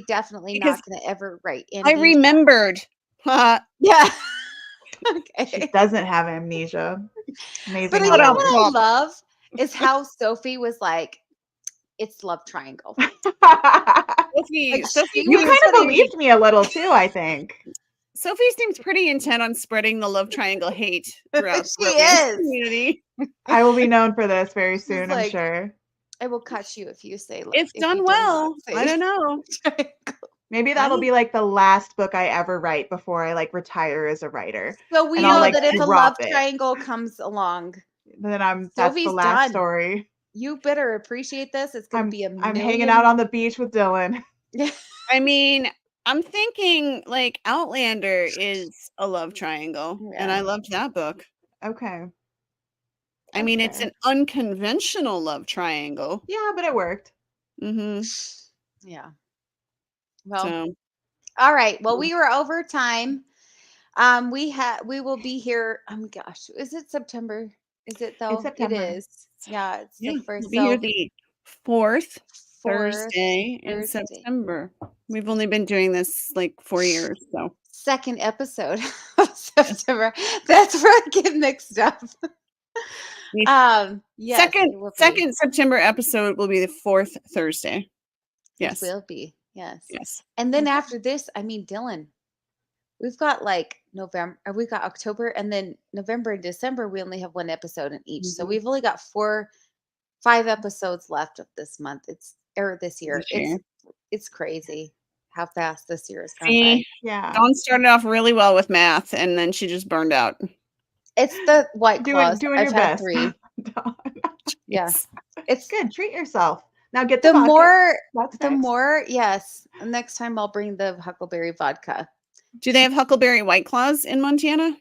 Because not going to ever write I amnesia. remembered. Yeah. She Okay. doesn't have amnesia. But Amazing you how Shut know that up, what works. I Bob. love is how Sophie was like, it's love triangle. Like Sophie she You was seems kind of putting believed me a little too, I think. Sophie seems pretty intent on spreading the love triangle hate throughout the she romance is. community. I will be known for this very She's soon, I'm like, sure. I will catch you if you say If if done you do not well, I say don't know. triangle. Maybe I that'll be like the last book I ever write before I like retire as a writer. So we And I'll know like that if a drop love it. triangle comes along, Then that's the Sophie's last done. story. You better appreciate this. It's gonna be a I'm hanging out million. on the beach with Dylan. I mean, I'm thinking like Outlander is a love triangle, and I Yeah. loved that book. Okay. I That's mean, it's fair. an unconventional love triangle. Yeah, but it worked. Mhm. Yeah. Well, So, all right. Well, we were over time. We will be here. Oh my gosh, is it September? Is it It's though? It September. is. Yeah, it's the yeah, we'll first. be here So the 4th fourth Thursday in Thursday, September. We've only been doing this like 4 years, so second episode of September. That's where I get mixed up. the Yes, it will be. second September episode will be the 4th Thursday. It Yes. will be. Yes. Yes. And then Okay. after this, I mean, Dylan, we've got like November, or we've got October, and then November and December, we only have one episode in each. So Mhm. we've only got 5 episodes left of this month. Or this year. This year. It's crazy how fast this year has gone by. See, Yeah. Dawn started off really well with math, and then she just burned out. It's the White Claws. Doing I've your had best. 3. Yeah. Jeez. It's Good. Treat yourself. Now get the the vodka. the That's next. more, yes. Next time I'll bring the huckleberry vodka. Do they have Huckleberry White Claws in Montana?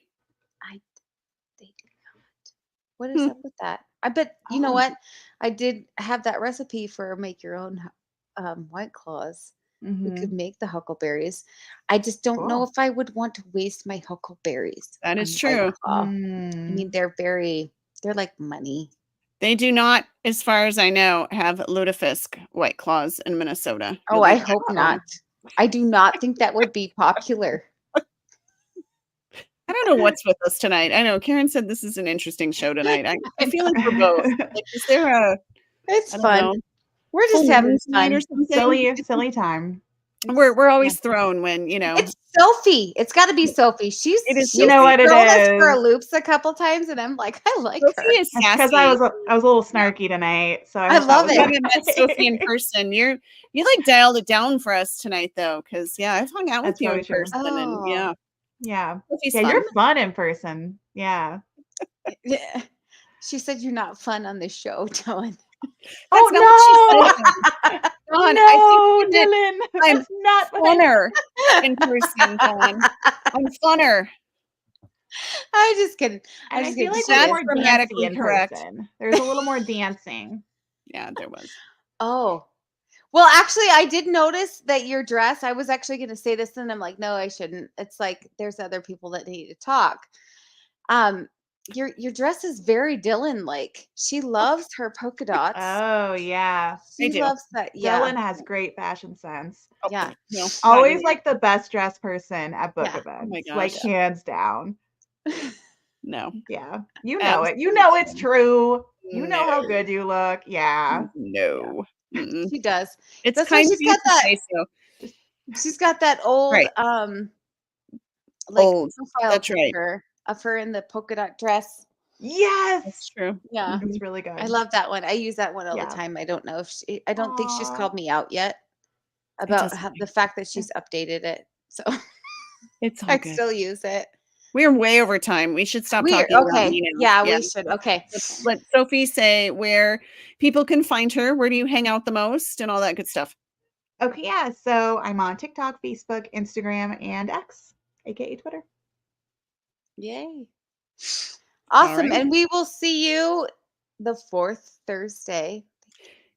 They do not. What is Hmm. up with that? I bet you know Oh. what? I did have that recipe for make your own White Claws. We could Mhm. make the huckleberries. I just don't know Cool. if I would want to waste my huckleberries That on is White true. Claw. I mean, Mm. they're like money. They do not, as far as I know, have lutefisk White Claws in Minnesota. Oh, You'll I be back hope Oh. not. I do not think that would be popular. I don't know what's with us tonight. I know Karen said this is an interesting show tonight. I feel like we're both. Like, is there a, It's I don't fun. know, We're full just having moon tonight or fun. something? silly time. We're always thrown when, It's Sophie. It's got to be Sophie. She's It is You know what it thrown us for is. loops a couple times, and I'm like, I like Sophie her. is It's because sassy. I was a little snarky tonight, so I I hope that love was it. We haven't met Sophie in okay. person. You like dialed it down for us tonight though, because I've hung out with That's you probably in true. person, and Oh, Yeah. Sophie's Yeah, fun. you're fun in person. Yeah. yeah. She said you're not fun on this show, Dylan. That's not what she Oh said. no! Dawn, I No, think that Dylan. I'm That's not what I funner in person, Dawn. I'm funner. I'm just kidding. I'm and I just feel kidding. like She we're That's is. more grammatically dancey in correct. person. There's a little more dancing. Yeah, there was. Oh, well, actually, I did notice that your dress. I was actually going to say this, and I'm like, no, I shouldn't. It's like there's other people that need to talk. Um, your dress is very Dylan-like. She loves her polka dots. Oh yeah. I She do. loves that. Yeah, Dylan has great fashion sense. Oh, yeah. no, not Always really. like the best dressed person at book Yeah. Oh my events. Like gosh. hands down. No. Yeah. You know it. You know it's true. You know how No. good you look. Yeah. No. Mm-mm. She does. It's That's why kind of she's you got to that. say so. She's got that old Right. like Old. profile That's right. picture of her in the polka dot dress. That's Yes. true. Yeah. It's Mhm. really good. I love that one. I use that one all the Yeah. time. I don't know if I don't think she's Aw. called me out yet It about doesn't the fact that she's updated it. So It's all I good. still use it. We're way over time. We should stop We're talking about okay. me now. Yeah, Yeah. we should. Okay. Let Sophie say where people can find her. Where do you hang out the most and all that good stuff? Okay, yeah. So I'm on TikTok, Facebook, Instagram, and X, aka Twitter. Yay. All Awesome. right. And we will see you the fourth Thursday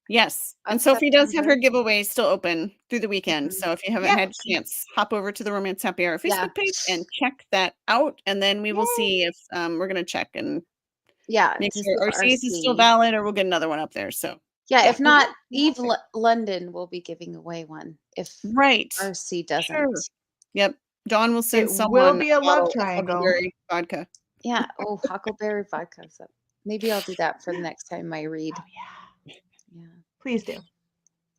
Yes. of And Sophie does have her September. giveaway still open through the weekend. So if you haven't Yep. had a chance, hop over to the Romance Happy Hour Yeah. Facebook page and check that out. And then we will Yay. see if we're going to check and Yeah. make To sure see if RC's is still RC. valid, or we'll get another one up there. So Yeah. yeah. If not, Okay, Eve fantastic. London will be giving away one if Right. RC Sure. doesn't. Yep. Dawn will send It will someone be a a love bottle of triangle. huckleberry vodka. Yeah. Oh, huckleberry vodka. So maybe I'll do that for the next time I read. Oh yeah. Yeah. Please do.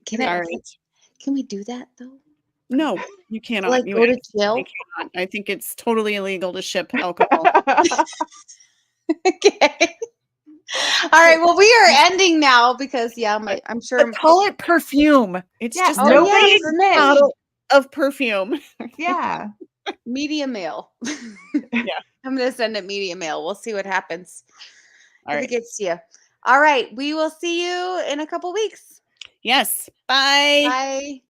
Can All I? right. Can we do that though? No, you cannot. Like You go to absolutely jail? cannot. I think it's totally illegal to ship alcohol. Okay. All right. Well, we are ending now because I'm sure. But call it perfume. It's Yeah, just a nobody big snitched. bottle of perfume. Yeah. Media mail. Yeah. I'm gonna send it media mail. We'll see what happens. All If it right. gets to you. All right. We will see you in a couple weeks. Yes. Bye. Bye.